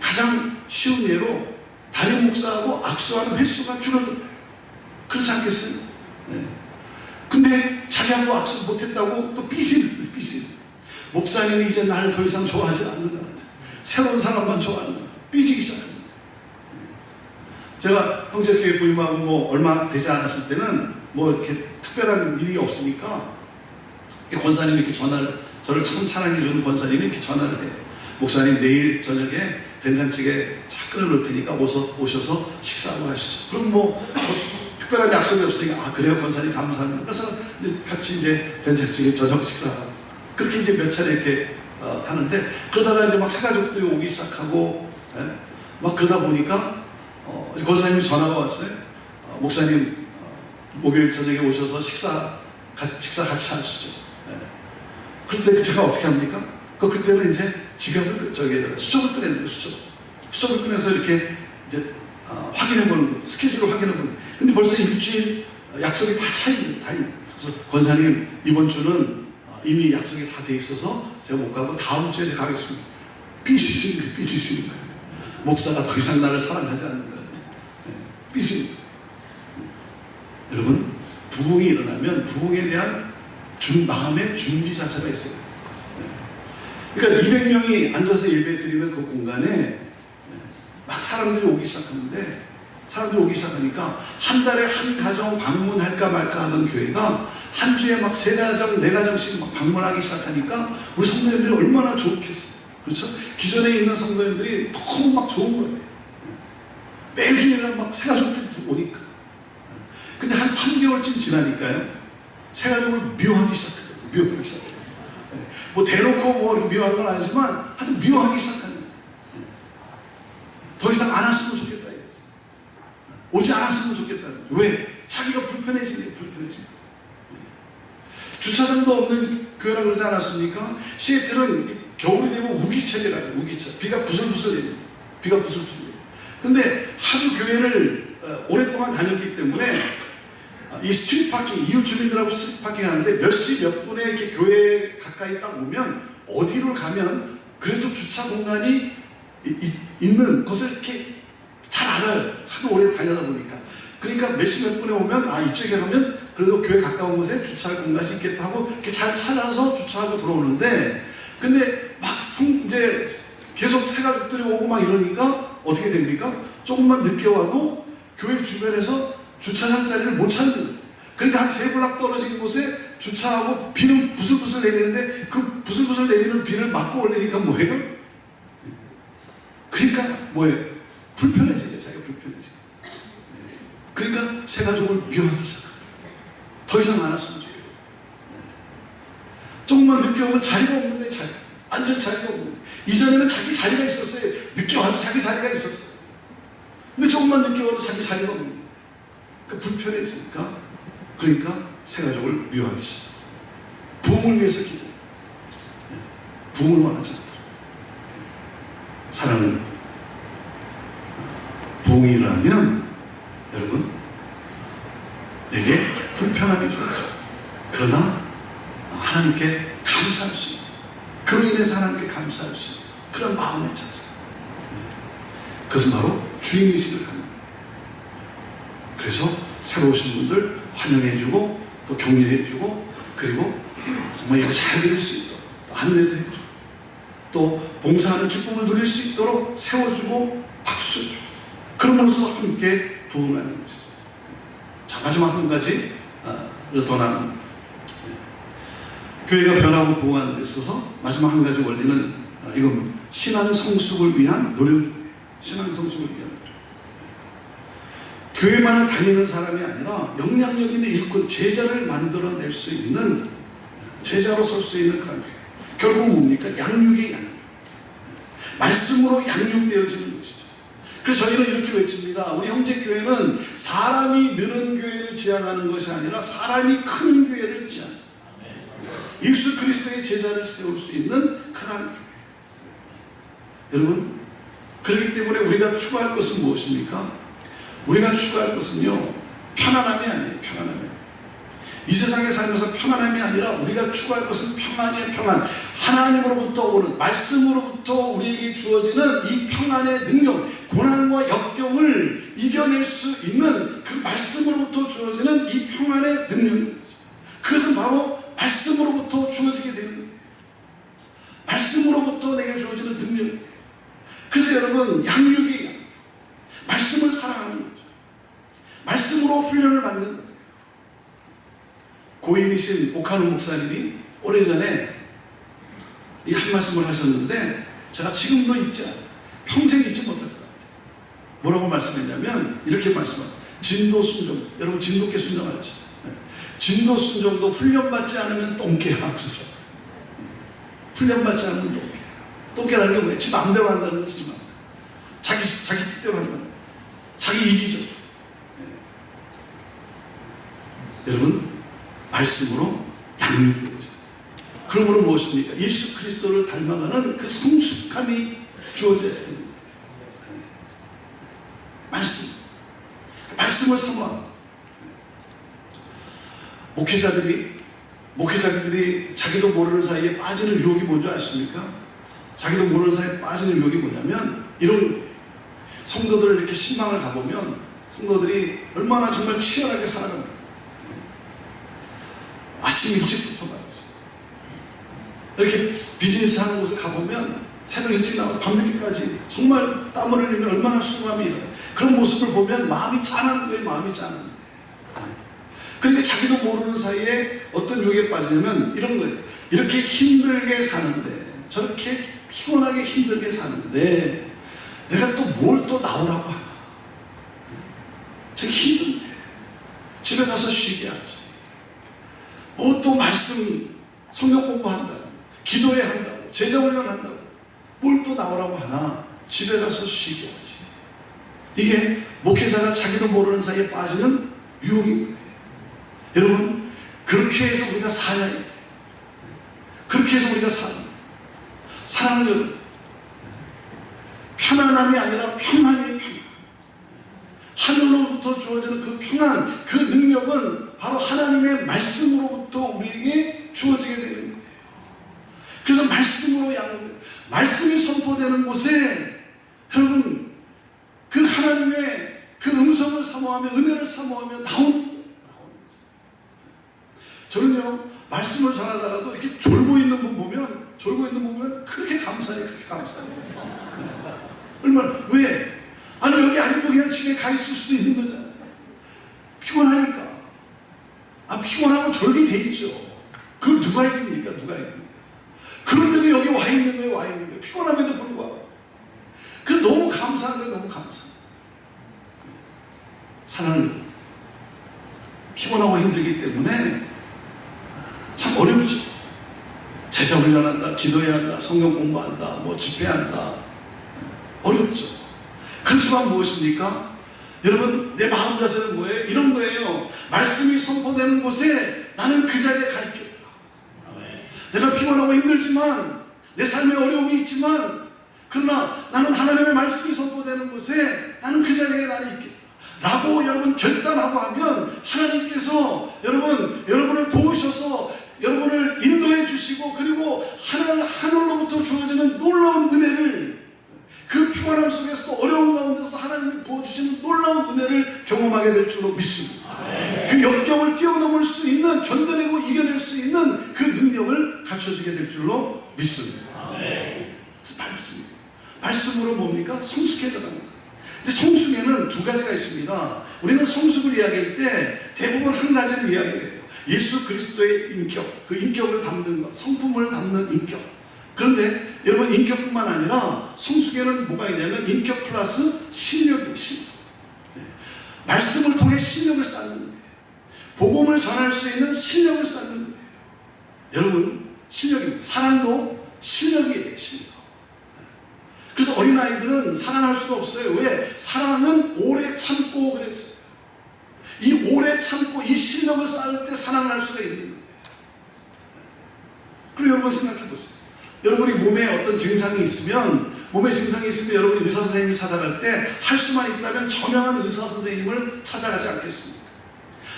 가장 쉬운 예로 담임 목사하고 악수하는 횟수가 줄어들어요. 그렇지 않겠어요? 네. 근데 자기하고 악수 못했다고 또 삐질. 목사님이 이제 나를 더 이상 좋아하지 않는 것 같아. 새로운 사람만 좋아하는 것 같아. 삐지기 시작합니다. 제가 형제교회 부임하고 뭐 얼마 되지 않았을 때는 뭐 이렇게 특별한 일이 없으니까 권사님이 이렇게 저를 참 사랑해주는 권사님이 이렇게 전화를 해요. 목사님 내일 저녁에 된장찌개 쫙 끓여놓을 테니까 오셔서 식사하고 가시죠. 그럼 뭐 특별한 약속이 없으니까 그래요 권사님 감사합니다. 그래서 같이 이제 된장찌개 저녁 식사하고 그렇게 이제 몇 차례 이렇게 하는데 그러다가 이제 막 새가족들이 오기 시작하고 막 그러다 보니까 권사님이 전화가 왔어요. 목사님 목요일 저녁에 오셔서 식사 같이 하시죠. 그런데 제가 어떻게 합니까? 그때는 이제 지갑을 수첩을 꺼내는 거예요. 수첩을 꺼내서 이렇게 이제 확인해보는 거예요. 스케줄을 확인해보는 거예요. 근데 벌써 일주일 약속이 다 차있는 거예요. 그래서 권사님 이번 주는 이미 약속이 다 돼 있어서 제가 못 가고 다음 주에 가겠습니다. 삐지시는 거예요. 목사가 더 이상 나를 사랑하지 않는 것 같아요. 삐지는 거예요. 여러분 부흥이 일어나면 부흥에 대한 마음의 준비 자세가 있어요. 그러니까 200명이 앉아서 예배 드리는 그 공간에 막 사람들이 오기 시작하니까 한 달에 한 가정 방문할까 말까 하는 교회가 한 주에 막 3가정, 4가정씩 막 방문하기 시작하니까 우리 성도님들이 얼마나 좋겠어요. 그렇죠? 기존에 있는 성도님들이 너무 막 좋은 거예요. 매주일날 막 새가족들이 오니까. 근데 한 3개월쯤 지나니까요. 새가족을 미워하기 시작해요. 뭐 대놓고 뭐 이렇게 미워하는 건 아니지만 하여튼 미워하기 시작하는 거예요. 더 이상 안 왔으면 좋겠다. 오지 않았으면 좋겠다. 왜? 자기가 불편해지네. 주차장도 없는 교회라 그러지 않았습니까? 시애틀은 겨울이 되면 우기철이라고. 우기철. 비가 부슬부슬 내려요. 근데 하도 교회를 오랫동안 다녔기 때문에 이 스트리트 파킹, 이웃 주민들하고 스트리트 파킹 하는데 몇 시 몇 분에 이렇게 교회 가까이 딱 오면 어디로 가면 그래도 주차 공간이 있는 것을 이렇게 잘 알아요. 하도 오래 다니다 보니까. 그러니까 몇 시 몇 분에 오면 이쪽에 가면 그래도 교회 가까운 곳에 주차할 공간이 있겠다 하고 이렇게 잘 찾아서 주차하고 들어오는데 근데 막 이제 계속 새가족들이 오고 막 이러니까 어떻게 됩니까? 조금만 늦게 와도 교회 주변에서 주차장 자리를 못 찾는 거예요. 그러니까 한 3블락 떨어진 곳에 주차하고 비는 부슬부슬 내리는데 그 부슬부슬 내리는 비를 막고 올리니까 뭐예요? 그러니까 뭐예요? 불편해지죠. 자기가 불편해지죠. 새 가족을 미워하기 시작합니다. 더 이상 안 왔으면 좋겠어요. 조금만 늦게 오면 자리가 없는데 앉을 자리가 없는데, 이전에는 자기 자리가 있었어요. 늦게 와도 자기 자리가 있었어요. 근데 조금만 늦게 와도 자기 자리가 없는데, 불편해지니까, 그러니까 새 가족을 미워하기 시작합니다. 부흥을 위해서 기도, 부흥을 원하지 않더라. 사랑은 부흥이 일어나면 여러분 내게 불편함이 주어져. 그러나 하나님께 감사할 수 있는, 그로 인해서 하나님께 감사할 수 있는 그런 마음의 자세, 그것은 바로 주인의식을 갖는 거예요. 그래서 새로 오신 분들 환영해주고 또 격려해주고, 그리고 정말 이거 잘 드릴 수 있도록 또 안내도 해주고, 또 봉사하는 기쁨을 누릴 수 있도록 세워주고 박수해주고, 그러면서 함께 부흥하는 것이죠. 자, 마지막 한 가지를 더 나눕니다. 교회가 변하고 부흥하는 데 있어서 마지막 한 가지 원리는 이건 신앙 성숙을 위한 노력이에요. 신앙 성숙을 위한 노력. 교회만을 다니는 사람이 아니라 영향력 있는 일꾼, 제자를 만들어낼 수 있는, 제자로 설 수 있는 그런 교회. 결국 뭡니까? 양육의 양육. 말씀으로 양육되어지는 것이죠. 그래서 저희는 이렇게 외칩니다. 우리 형제교회는 사람이 느는 교회를 지향하는 것이 아니라 사람이 크는 교회를 지향합니다. 예수 그리스도의 제자를 세울 수 있는 그러한 교회. 여러분, 그렇기 때문에 우리가 추구할 것은 무엇입니까? 우리가 추구할 것은요, 편안함이 아니에요. 편안함이. 이 세상에 살면서 편안함이 아니라 우리가 추구할 것은 평안이에요. 평안. 하나님으로부터 오는, 말씀으로부터 우리에게 주어지는 이 평안의 능력, 고난과 역경을 이겨낼 수 있는 그 말씀으로부터 주어지는 이 평안의 능력, 그것은 바로 말씀으로부터 주어지게 되는 거예요. 말씀으로부터 내게 주어지는 능력이에요. 그래서 여러분, 양육이 말씀을 사랑하는 거죠. 말씀으로 훈련을 받는 거예요. 고인이신 오카노 목사님이 오래전에 이 한 말씀을 하셨는데, 제가 지금도 잊지 않아요. 평생 잊지 못할 것 같아요. 뭐라고 말씀했냐면 이렇게 말씀합니다. 진도 순종, 여러분 진도께 순종하죠. 진도 순종도 훈련받지 않으면 똥개야. 그렇죠? 훈련받지 않으면 똥개. 똥개라는 게 뭐예요? 지 마음대로 한다는 것이지만 자기 뜻대로 한다는 거예요. 자기 이기죠. 여러분, 말씀으로 양육되죠. 그러므로 무엇입니까? 예수 그리스도를 닮아가는 그 성숙함이 주어져야 됩니다. 말씀을 사모합니다. 목회자들이 자기도 모르는 사이에 빠지는 유혹이 뭔지 아십니까? 자기도 모르는 사이에 빠지는 유혹이 뭐냐면 이런 거예요. 성도들 이렇게 신방을 가보면 성도들이 얼마나 정말 치열하게 살아갑니다. 아침 일찍부터 말이죠. 이렇게 비즈니스 하는 곳에 가보면 새벽 일찍 나와서 밤늦게까지 정말 땀을 흘리면 얼마나 수고함이 일어나요. 그런 모습을 보면 마음이 짠한 거예요. 마음이 짠한 거예요. 그러니까 자기도 모르는 사이에 어떤 유혹에 빠지냐면 이런 거예요. 이렇게 힘들게 사는데, 저렇게 피곤하게 힘들게 사는데 내가 또 뭘 또 나오라고 하나. 저게 힘든데 집에 가서 쉬게 하지. 뭐 또 말씀, 성경 공부한다고, 기도해야 한다고, 제자훈련 한다고, 뭘 또 나오라고 하나. 집에 가서 쉬게 하지. 이게 목회자가 자기도 모르는 사이에 빠지는 유혹인 거예요. 여러분, 그렇게 해서 우리가 사냐. 그렇게 해서 우리가 사랑은 편안함이 아니라 평안이에요. 평안. 하늘로부터 주어지는 그 평안, 그 능력은 바로 하나님의 말씀으로부터 우리에게 주어지게 되는 거예요. 그래서 말씀으로 말씀이 선포되는 곳에 여러분, 그 하나님의 그 음성을 사모하며 은혜를 사모하며 나오는 거예요. 저는요, 말씀을 전하다가도 이렇게 졸고 있는 분 보면 그렇게 감사해요. 그렇게 감사해요. 얼마나, 왜? 아니, 여기 아니고 그냥 집에 가 있을 수도 있는 거잖아요. 피곤하니까. 피곤하면 졸게 돼 있죠. 그걸 누가 이깁니까? 그런데도 여기 와 있는 거예요. 피곤함에도 불구하고. 그래서 너무 감사한 거예요. 너무 감사해요. 사랑하는 피곤하고 힘들기 때문에 참 어렵죠. 제자 훈련한다, 기도해야 한다, 성경 공부한다, 뭐 집회한다. 어렵죠. 그렇지만 무엇입니까? 여러분, 내 마음 자세는 뭐예요? 이런 거예요. 말씀이 선포되는 곳에 나는 그 자리에 가 있겠다. 내가 피곤하고 힘들지만, 내 삶에 어려움이 있지만, 그러나 나는 하나님의 말씀이 선포되는 곳에 나는 그 자리에 나는 있겠다 라고 여러분 결단하고 하면 하나님께서 여러분을 도우셔서 여러분을 인도해 주시고, 그리고 하늘로부터 주어지는 놀라운 은혜를, 그 피곤함 속에서도 어려운 가운데서 하나님이 부어주시는 놀라운 은혜를 경험하게 될 줄로 믿습니다. 그 역경을 뛰어넘을 수 있는, 견뎌내고 이겨낼 수 있는 그 능력을 갖춰주게 될 줄로 믿습니다. 말씀으로 뭡니까? 성숙해져가는 거예요. 근데 성숙에는 두 가지가 있습니다. 우리는 성숙을 이야기할 때 대부분 한 가지를 이야기를 해요. 예수 그리스도의 인격, 그 인격을 담는 것, 성품을 담는 인격. 그런데 여러분, 인격뿐만 아니라 성숙에는 뭐가 있냐면 인격 플러스 실력이에요. 말씀을 통해 실력을 쌓는 거예요. 복음을 전할 수 있는 실력을 쌓는 거예요. 여러분, 실력입니다. 사랑도 실력이에요. 실력. 그래서 어린아이들은 사랑할 수가 없어요. 왜? 사랑은 오래 참고 그랬어요. 이 오래 참고 이 실력을 쌓을 때 사랑을 할 수가 있는 거예요. 그리고 여러분 생각해 보세요. 여러분이 몸에 어떤 증상이 있으면, 여러분이 의사 선생님을 찾아갈 때 할 수만 있다면 저명한 의사 선생님을 찾아가지 않겠습니까?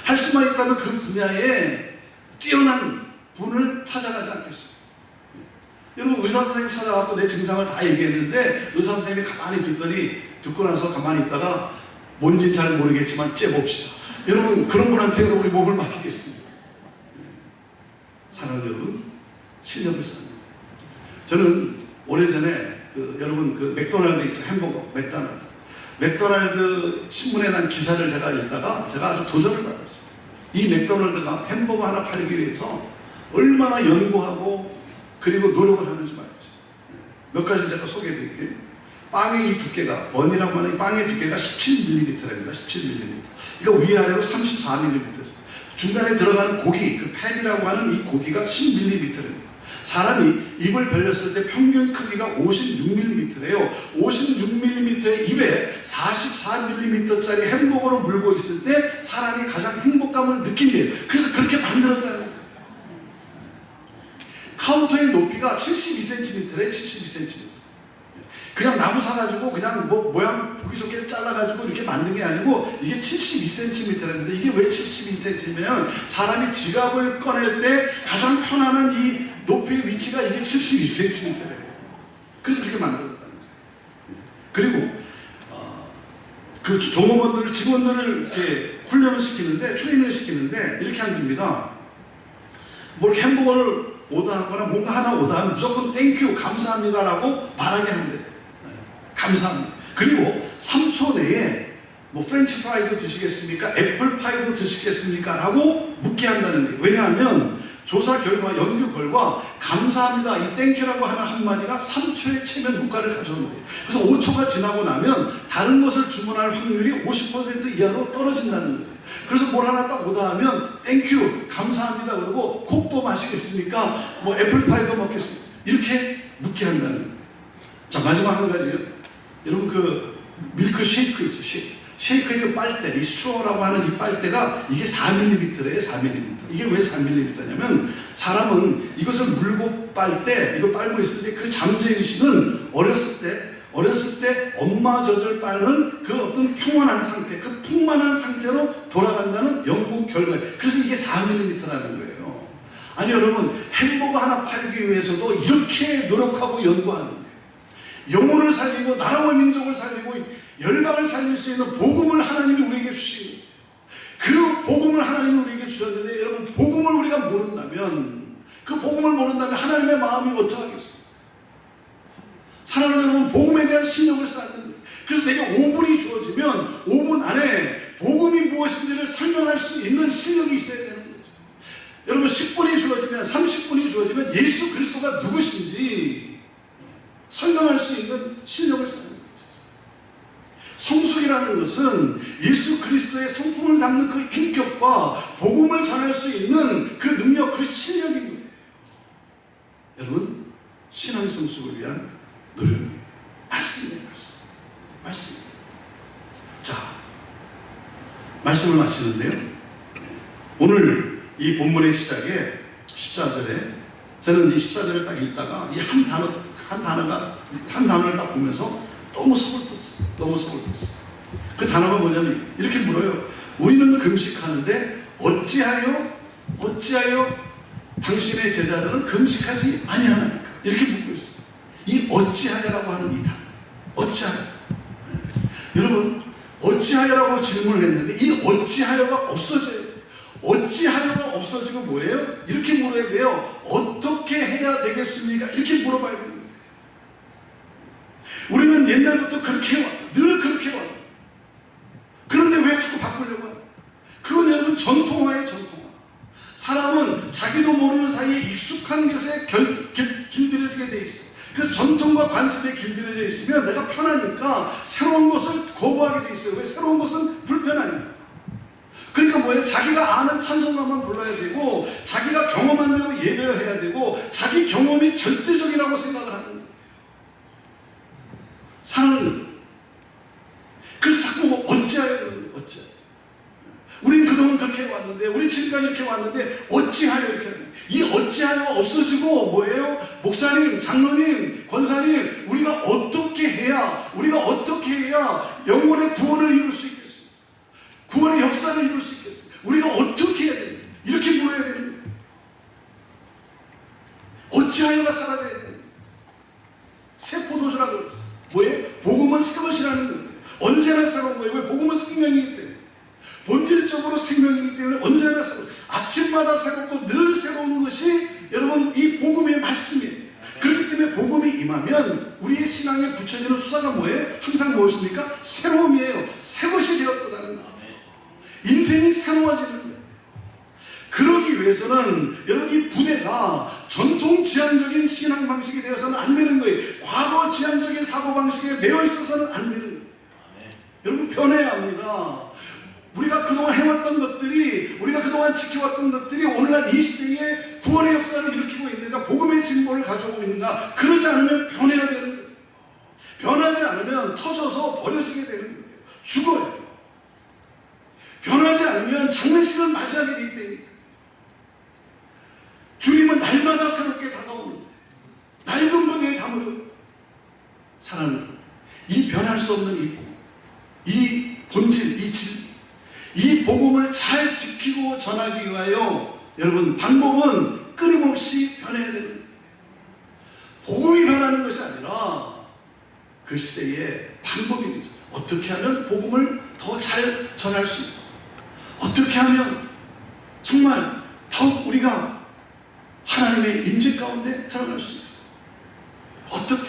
할 수만 있다면 그 분야에 뛰어난 분을 찾아가지 않겠습니까? 여러분, 의사 선생님 찾아가서 내 증상을 다 얘기했는데 의사 선생님이 가만히 듣고 나서 가만히 있다가 뭔지는 잘 모르겠지만 째봅시다. 여러분, 그런 분한테 우리 몸을 맡기겠습니다. 사랑하는 여러분, 실력을 쌓는 거예요. 저는 오래전에 여러분 맥도날드 있죠. 햄버거 맥도날드 신문에 난 기사를 제가 읽다가 제가 아주 도전을 받았어요. 이 맥도날드가 햄버거 하나 팔기 위해서 얼마나 연구하고 그리고 노력을 하는지 말이죠. 몇 가지 제가 소개해 드릴게요. 빵의 이 두께가, 번이라고 하는 빵의 두께가 17mm랍니다. 17mm. 이거 위아래로 34mm죠. 중간에 들어가는 고기, 그 팬이라고 하는 이 고기가 10mm랍니다. 사람이 입을 벌렸을 때 평균 크기가 56mm래요. 56mm의 입에 44mm짜리 햄버거를 물고 있을 때 사람이 가장 행복감을 느낀대요. 그래서 그렇게 만들었다는 거예요. 카운터의 높이가 72cm래. 72cm. 그냥 나무 사가지고 그냥 뭐 모양 보기 좋게 잘라가지고 이렇게 만든 게 아니고 이게 72cm라는데, 이게 왜 72cm면 사람이 지갑을 꺼낼 때 가장 편안한 이 높이의 위치가 이게 72cm래요. 그래서 그렇게 만들었다는 거예요. 그리고 그 종업원들을, 직원들을 이렇게 훈련을 시키는데, 트레이닝을 시키는데 이렇게 합니다. 뭐 햄버거를 오더하거나 뭔가 하나 오더하면 무조건 땡큐, 감사합니다라고 말하게 하는데, 감사합니다. 그리고 3초 내에 뭐 프렌치 프라이도 드시겠습니까? 애플 파이도 드시겠습니까? 라고 묻게 한다는 거예요. 왜냐하면 조사 결과, 연구 결과 감사합니다, 이 땡큐라고 하는 한마디가 3초의 체면 효과를 가져오는 거예요. 그래서 5초가 지나고 나면 다른 것을 주문할 확률이 50% 이하로 떨어진다는 거예요. 그래서 뭘 하나 딱 오다하면 땡큐, 감사합니다 그러고 콕도 마시겠습니까? 뭐 애플파이도 먹겠습니까? 이렇게 묻게 한다는 거예요. 자, 마지막 한 가지요. 여러분, 그 밀크 쉐이크 있죠. 쉐이크의 그 빨대, 이 스트로라고 하는 이 빨대가 이게 4mm래요. 4mm. 이게 왜 4mm냐면 사람은 이것을 물고 빨 때, 이거 빨고 있을 때 그 잠재의식은 어렸을 때 엄마 젖을 빨는 그 어떤 평온한 상태, 그 풍만한 상태로 돌아간다는 연구 결과. 그래서 이게 4mm라는 거예요. 아니 여러분, 햄버거 하나 팔기 위해서도 이렇게 노력하고 연구하는 거예요. 영혼을 살리고 나라와 민족을 살리고 열방을 살릴 수 있는 복음을 하나님이 우리에게 주신 거예요. 그 복음을 하나님이 우리에게 주셨는데, 여러분, 복음을 우리가 모른다면, 그 복음을 모른다면 하나님의 마음이 어떡하겠어요? 사랑하는 여러분, 복음에 대한 신념을 쌓는 거예요. 그래서 내게 5분이 주어지면 5분 안에 복음이 무엇인지를 설명할 수 있는 실력이 있어야 되는 거죠. 여러분, 10분이 주어지면, 30분이 주어지면 예수 그리스도가 누구신지 설명할 수 있는 실력을 쌓는 거죠. 성숙이라고 교회라는 것은 예수 그리스도의 성품을 담는 그 인격과 복음을 전할 수 있는 그 능력, 그 실력인 거예요. 여러분, 신앙 성숙을 위한 노력이에요. 말씀이에요. 말씀. 자, 말씀을 마치는데요. 오늘 이 본문의 시작에 14절에 저는 이 14절을 딱 읽다가 이 한 단어를 딱 보면서 너무 속을 떴어요. 너무 속을 떴어요. 그 단어가 뭐냐면 이렇게 물어요. 우리는 금식하는데 어찌하여 당신의 제자들은 금식하지 아니하나이까? 이렇게 묻고 있어요. 이 어찌하여라고 하는 이 단어. 어찌하여. 여러분, 어찌하여라고 질문을 했는데 이 어찌하여가 없어져요. 어찌하여가 없어지고 뭐예요? 이렇게 물어야 돼요. 어떻게 해야 되겠습니까? 이렇게 물어봐야 됩니다. 우리는 옛날부터 그렇게 해왔다. 늘 그렇게 해왔다. 그런데 왜 자꾸 바꾸려고 해요? 그건 여러분 전통화예요. 전통화. 사람은 자기도 모르는 사이에 익숙한 것에 길들여지게 돼 있어요. 그래서 전통과 관습에 길들여져 있으면 내가 편하니까 새로운 것을 거부하게 돼 있어요. 왜? 새로운 것은 불편하니까. 그러니까 뭐예요? 자기가 아는 찬송가만 불러야 되고 자기가 경험한 대로 예배를 해야 되고 자기 경험이 절대적이라고 생각을 하는 거예요. 사랑은 그래서 자꾸 뭐 어찌하여 우린 그동안 그렇게 해왔는데 우리 지금까지 이렇게 왔는데 어찌하여 이렇게 하는 거예요. 이 어찌하여가 없어지고 뭐예요? 목사님, 장로님, 권사님, 우리가 어떻게 해야 영혼의 구원을 이룰 수 있겠어요? 구원의 역사를 이룰 수 있겠어요? 우리가 어떻게 해야 됩니까? 이렇게 물어야 되는 거예요. 어찌하여가 살아야 되는 거예요. 새 포도주라고 그랬어요. 뭐예요? 복음은 새 것이라는 거예요. 언제나 새로운 거예요. 왜? 복음은 생명이기 때문에. 본질적으로 생명이기 때문에 언제나 새로운, 아침마다 새롭고 늘 새로운 것이 여러분 이 복음의 말씀이에요. 그렇기 때문에 복음이 임하면 우리의 신앙에 붙여지는 수사가 뭐예요? 항상 무엇입니까? 새로움이에요. 새 것이 되었다는 거예요. 인생이 새로워지는 거예요. 그러기 위해서는 여러분 이 부대가 전통 지향적인 신앙 방식이 되어서는 안 되는 거예요. 과거 지향적인 사고방식에 매여 있어서는 안 되는 거예요. 여러분 변해야 합니다. 우리가 그동안 해왔던 것들이, 우리가 그동안 지켜왔던 것들이 오늘날 이 시대에 구원의 역사를 일으키고 있는가, 복음의 진보를 가져오고 있는가. 그러지 않으면 변해야 되는 거예요. 변하지 않으면 터져서 버려지게 되는 거예요. 죽어요. 변하지 않으면 장례식을 맞이하게 되기 때문에. 주님은 날마다 새롭게 다가오는데 낡은 무게에 담으려 사랑하는 이 변할 수 없는 이 본질, 이 질, 이 복음을 잘 지키고 전하기 위하여 여러분 방법은 끊임없이 변해야 되는 거예요. 복음이 변하는 것이 아니라 그 시대의 방법인 거죠. 어떻게 하면 복음을 더 잘 전할 수 있고, 어떻게 하면 정말 더욱 우리가 하나님의 임재 가운데 들어갈 수 있어요. 어떻게?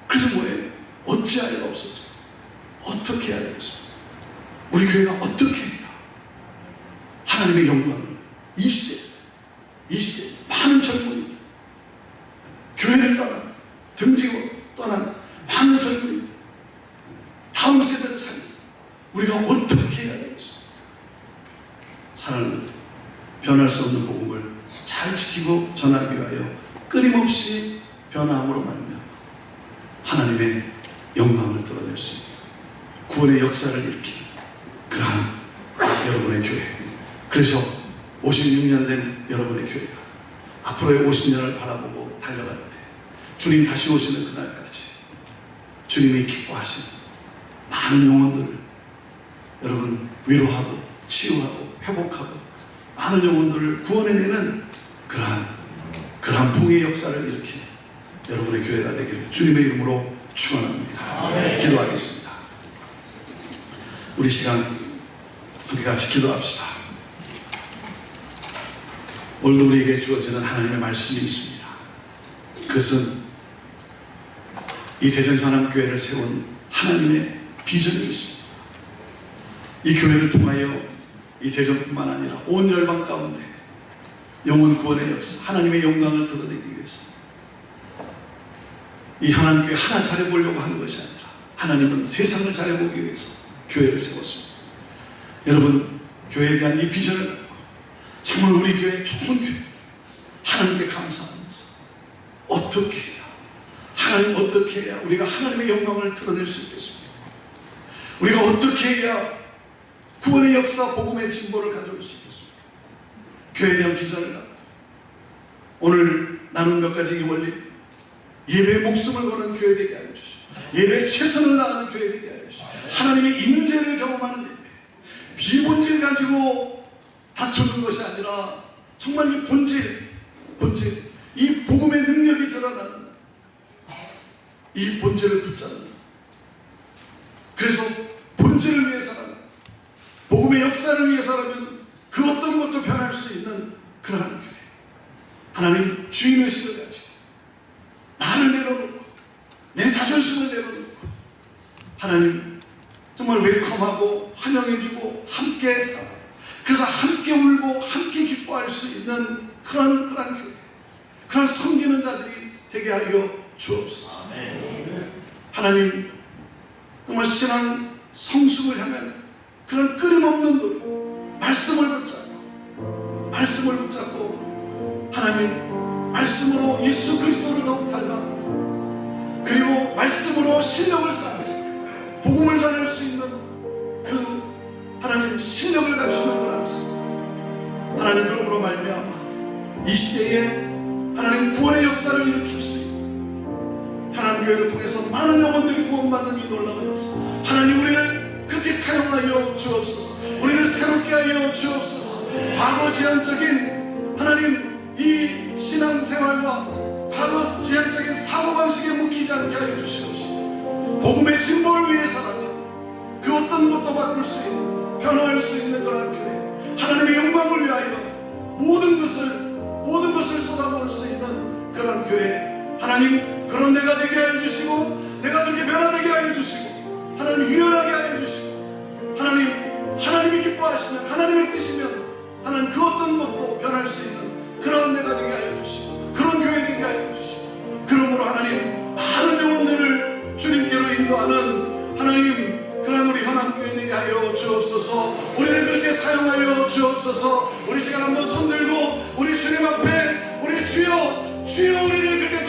그래서 뭐예요? 어찌하여가 없었죠. 어떻게 해야 되겠습니까? 우리 교회가 어떻게 해야 하나님의 영광을 이 시대 많은 젊은이들, 교회를 떠나 등지고 떠난 많은 젊은이들, 다음 세대를 살리고 우리가 어떻게 해야 되겠습니까? 사랑하는 변할 수 없는 복음을 잘 지키고 전하기 위하여 끊임없이 변화함으로 말미암아 하나님의 영광을 드러낼 수 있는 구원의 역사를 일으키는 그러한 여러분의 교회. 그래서 56년 된 여러분의 교회가 앞으로의 50년을 바라보고 달려갈 때 주님 다시 오시는 그날까지 주님이 기뻐하시는 많은 영혼들을 여러분 위로하고 치유하고 회복하고 많은 영혼들을 구원해내는 그러한 부흥의 역사를 일으키는 여러분의 교회가 되기를 주님의 이름으로 축원합니다. 기도하겠습니다. 우리 시간 함께 같이 기도합시다. 오늘도 우리에게 주어지는 하나님의 말씀이 있습니다. 그것은 이 대전 현암교회를 세운 하나님의 비전이 있습니다. 이 교회를 통하여 이 대전뿐만 아니라 온 열방 가운데 영혼 구원의 역사, 하나님의 영광을 드러내기 위해서 이 하나님교회 하나 잘해보려고 하는 것이 아니라 하나님은 세상을 잘해보기 위해서 교회를 세웠습니다. 여러분, 교회에 대한 이 비전을 갖고 정말 우리 교회 좋은 교회 하나님께 감사하면서 어떻게 해야, 하나님 어떻게 해야 우리가 하나님의 영광을 드러낼 수 있겠습니까? 우리가 어떻게 해야 구원의 역사, 복음의 진보를 가져올 수 있겠습니까? 교회에 대한 비전을 갖고 오늘 나눈 몇 가지 이 원리, 예배에 목숨을 거는 교회 되게 하여 주시고, 예배에 최선을 다하는 교회 되게 하여 주시고, 하나님의 임재를 경험하는 예배, 비본질 가지고 다투는 것이 아니라 정말 이 본질, 이 복음의 능력이 드러나는 이 본질을 붙잡는, 그래서 본질을 위해서라면, 복음의 역사를 위해서라면 그 어떤 것도 변할 수 있는 그러한 교회, 하나님 주인의식을 가지고 나를 내려놓고 내 자존심을 내려놓고 하나님 정말 웰컴하고 환영해주고 함께 살아, 그래서 함께 울고 함께 기뻐할 수 있는 그런 교회, 그런 섬기는 자들이 되게 하여 주옵소서. 하나님 정말 신앙 성숙을 향한 그런 끊임없는 노력, 말씀을 붙잡고 하나님 말씀으로 예수 그리스도를 더욱 닮아가고, 그리고 말씀으로 실력을 쌓아서 복음을 전할 수 있는 그 하나님 실력을 갖추는 걸 압니다. 하나님, 그러므로 말미암아 이 시대에 하나님 구원의 역사를 일으킬 수 있는 하나님 교회를 통해서 많은 영혼들이 구원받는 이 놀라운 역사, 하나님 우리를 그렇게 사용하여 주옵소서. 우리를 새롭게 하여 주옵소서. 과거 지향적인 하나님 이 신앙생활과 과거 지향적인 사고방식에 묶이지 않게 하여 주시옵시고, 복음의 진보를 위해서라면 그 어떤 것도 바꿀 수 있는, 변화할 수 있는 그런 교회, 하나님의 영광을 위하여 모든 것을 쏟아부을 수 있는 그런 교회, 하나님 그런 내가 되게 하여 주시고, 내가 그렇게 변화되게 하여 주시고, 하나님 유연하게 하여 주시고, 하나님이 기뻐하시면, 하나님의 뜻이면 하나님 그 어떤 것도 변할 수 있는 그런 내가 되게 하여 주시고, 그런 교회 되게 하여 주시고, 그러므로 하나님 많은 영혼들을 주님께로 인도하는 하나님 그런 우리 현암교회 되게 하여 주옵소서. 우리를 그렇게 사용하여 주옵소서. 우리 시간 한번 손들고 우리 주님 앞에 우리 주여 우리를 그렇게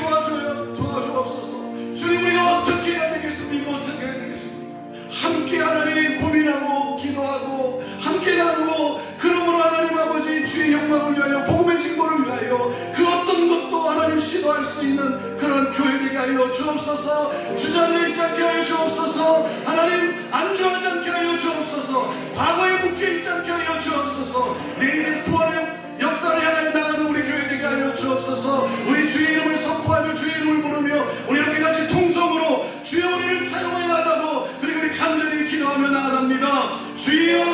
도와주옵소서. 주님, 우리가 어떻게 해야 되겠습니까? 어떻게 해야 되겠습니까? 함께 하나님 고민하고 기도하고 함께 나누고, 그러므로 하나님 아버지 주의 영광을 위하여, 복음의 진보를 위하여 그 어떤 것도 하나님 시도할 수 있는 그런 교회 되게 하여 주옵소서. 주저앉지 않게 하여 주옵소서. 하나님 안주하지 않게 하여 주옵소서. 과거에 묶여있지 않게 하여 주옵소서. 내일의 구원의 역사를 향하여 나가는 우리 교회 되게 하여 주옵소서. 우리 주의 이름을 선포하며 주의 이름을 부르며 우리 함께같이 통성으로 주여 우리를 사용하여 나가고, 그리고 우리 간절히 기도하며 나아갑니다. 주여,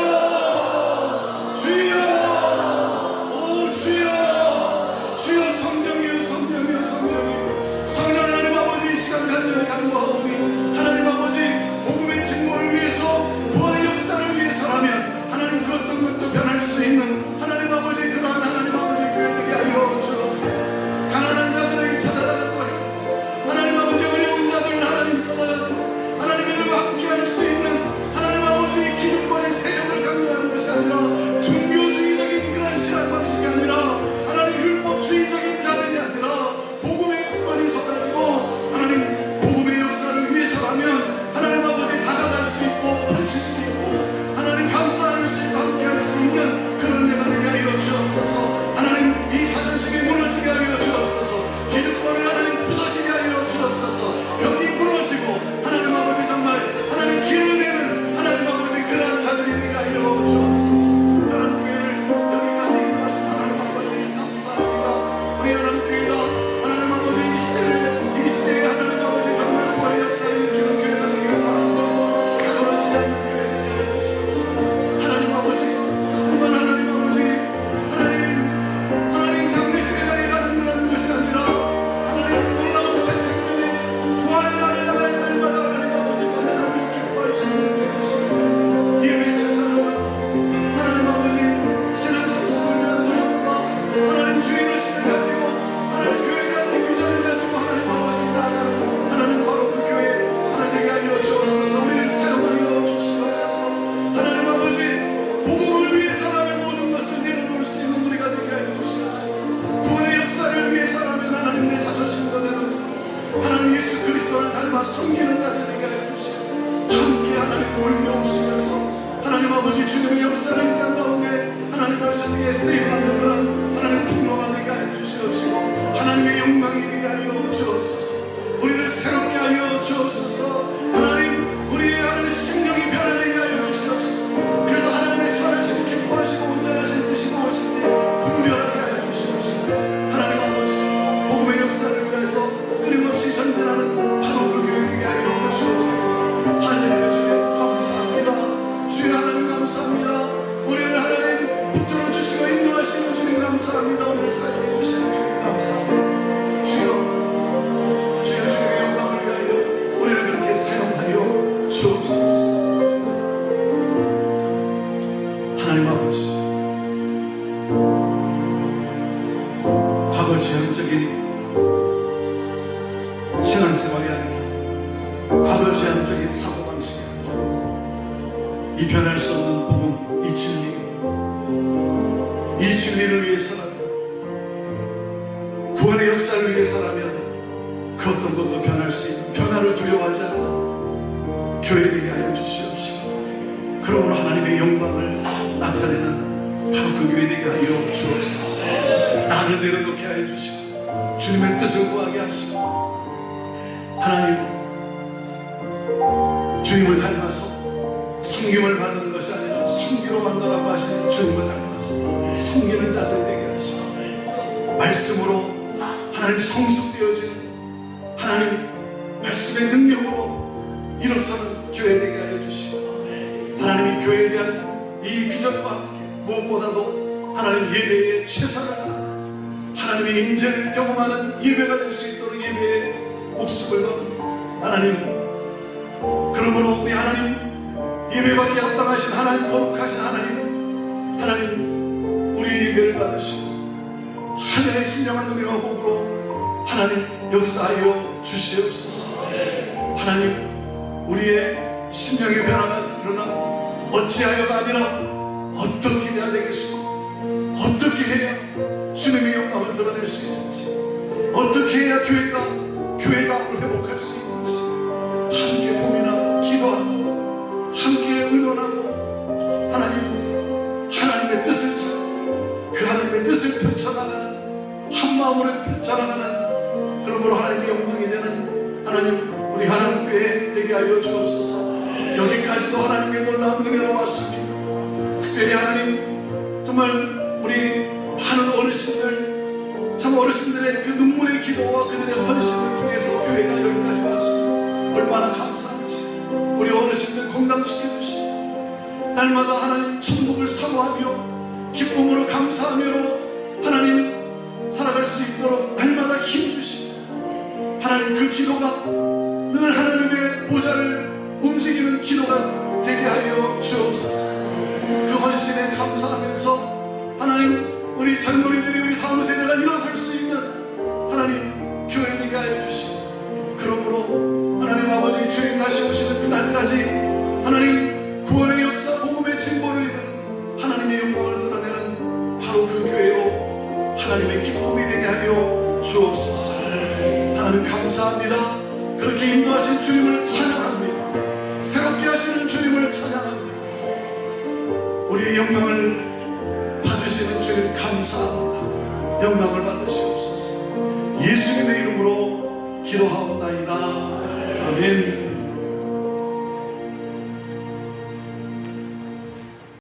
주여, 오 주여, 주여, 성령이여, 성령이여, 성령이여, 성령 하나님 아버지, 이 시간 간절히 간구하오니 하나님 아버지 복음의 진보를 위해서, 구원의 역사를 위해서라면 하나님 그 어떤 것 날마다 섬기는 자들 되게 하여 주시고 함께 하나님 울며 웃으면서 하나님 아버지 주님의 역사를 이 땅 가운데 하나님 아버지께 쓰임받는 그런 하나님 풍로가 되게 하여 주시옵시고 하나님의 영광이 되게 하여 주옵소서. 우리를 새롭게 하여 주옵소서. 하나님 우리의 하나님 심령이 변화되게 하여 주시옵시고 그래서 하나님의 선하시고 기뻐하시고 온전하신 뜻이 무엇인지 분별하게 하여 주시옵시고 하나님 아버지 복음의 역사를 위해서 끊임없이 전진하는 바로 그 교회 되게 하여 주옵소서. 하나님 주님 감사합니다. 주여 하나님 감사합니다. 우리를 하나님 붙들어 주시고 인도하시는 주님 감사합니다. 우리를 사용해 주시는 주님 감사합니다. 주여 주님의 영광을 위하여 우리를 그렇게 사용하여 주옵소서. 하나님 아버지 과거 제한적인 신앙생활이 아니라 과거 제한적인 사고방식이 아니라 이 변할 수 없는 복음, 이 진리를 위해서라면 구원의 역사를 위해서라면 그 어떤 것도 변할 수 있는 변화를 두려워하지 않는 교회 되게 하여 주시옵시고 그러므로 하나님의 영광을 나타내는 바로 그 교회 되게 하여 주옵소서. 나를 내려놓게 하여 주시고 주님의 뜻을 구하게 하시고 하나님 주님을 닮아서 섬김을 받는 것이 아니라 섬기로 만나라고 하신 주님을 닮아서 섬기는 자들이 되게 하시고 말씀으로 하나님 성숙되어지는 하나님 말씀의 능력으로 일어서는 교회 되게 하여 주시고 하나님이 교회에 대한 이 비전과 함께 무엇보다도 하나님 예배에 최선을 다하는 하나님의 임재를 경험하는 예배가 될 수 있도록 예배에 목숨을 거는 하나님 그러므로 우리 하나님 예배받기 합당하신 하나님 거룩하신 하나님 우리의 예배를 받으시고 하늘의 신령한 은혜와 복으로 하나님 역사하여 주시옵소서. 하나님 우리의 심령의 변화가 일어나 어찌하여가 아니라 어떻게 해야 되겠소? 어떻게 해야 주님의 영광을 드러낼 수 있을지 어떻게 해야 교회다움을 회복할 수 있는지 함께 고민하고 기도하고 함께 의논하고 하나님의 뜻을 찾고 그 하나님의 뜻을 펼쳐나가는 한마음으로 펼쳐나가는 그러므로 하나님의 영광이 되는 하나님 우리 하나님 교회 되게 하여 주옵소서. 여기까지도 하나님의 놀라운 은혜로 왔습니다. 특별히 하나님 정말 우리 많은 어르신들 참 어르신들의 그 눈물의 기도와 그들의 헌신을 통해서 교회가 여기까지 왔습니다. 얼마나 감사한지 우리 어르신들 건강시켜 주시고 날마다 하나님 천국을 사모하며 기쁨으로 감사하며 하나님 살아갈 수 있도록 날마다 힘주시고 하나님 그 기도가 늘 하나님의 보좌를 움직이는 기도가 되게 하여 주옵소서. 그 헌신에 감사하면서 하나님 우리 젊은이들이 우리 다음 세대가 일어설 수 있는 하나님 교회 되게 하여 주시고 그러므로 하나님 아버지 주님 다시 오시는 그날까지 하나님 구원의 역사 복음의 진보를 이루는 하나님의 영광을 드러내는 바로 그 교회로 하나님의 기쁨이 되게 하여 주옵소서. 하나님 감사합니다. 그렇게 인도하신 주님을 찬양합니다. 새롭게 하시는 주님을 찬양합니다. 우리의 영광을 받으시는 주님 감사합니다. 영광을 받으시옵소서. 예수님의 이름으로 기도하옵나이다. 아멘.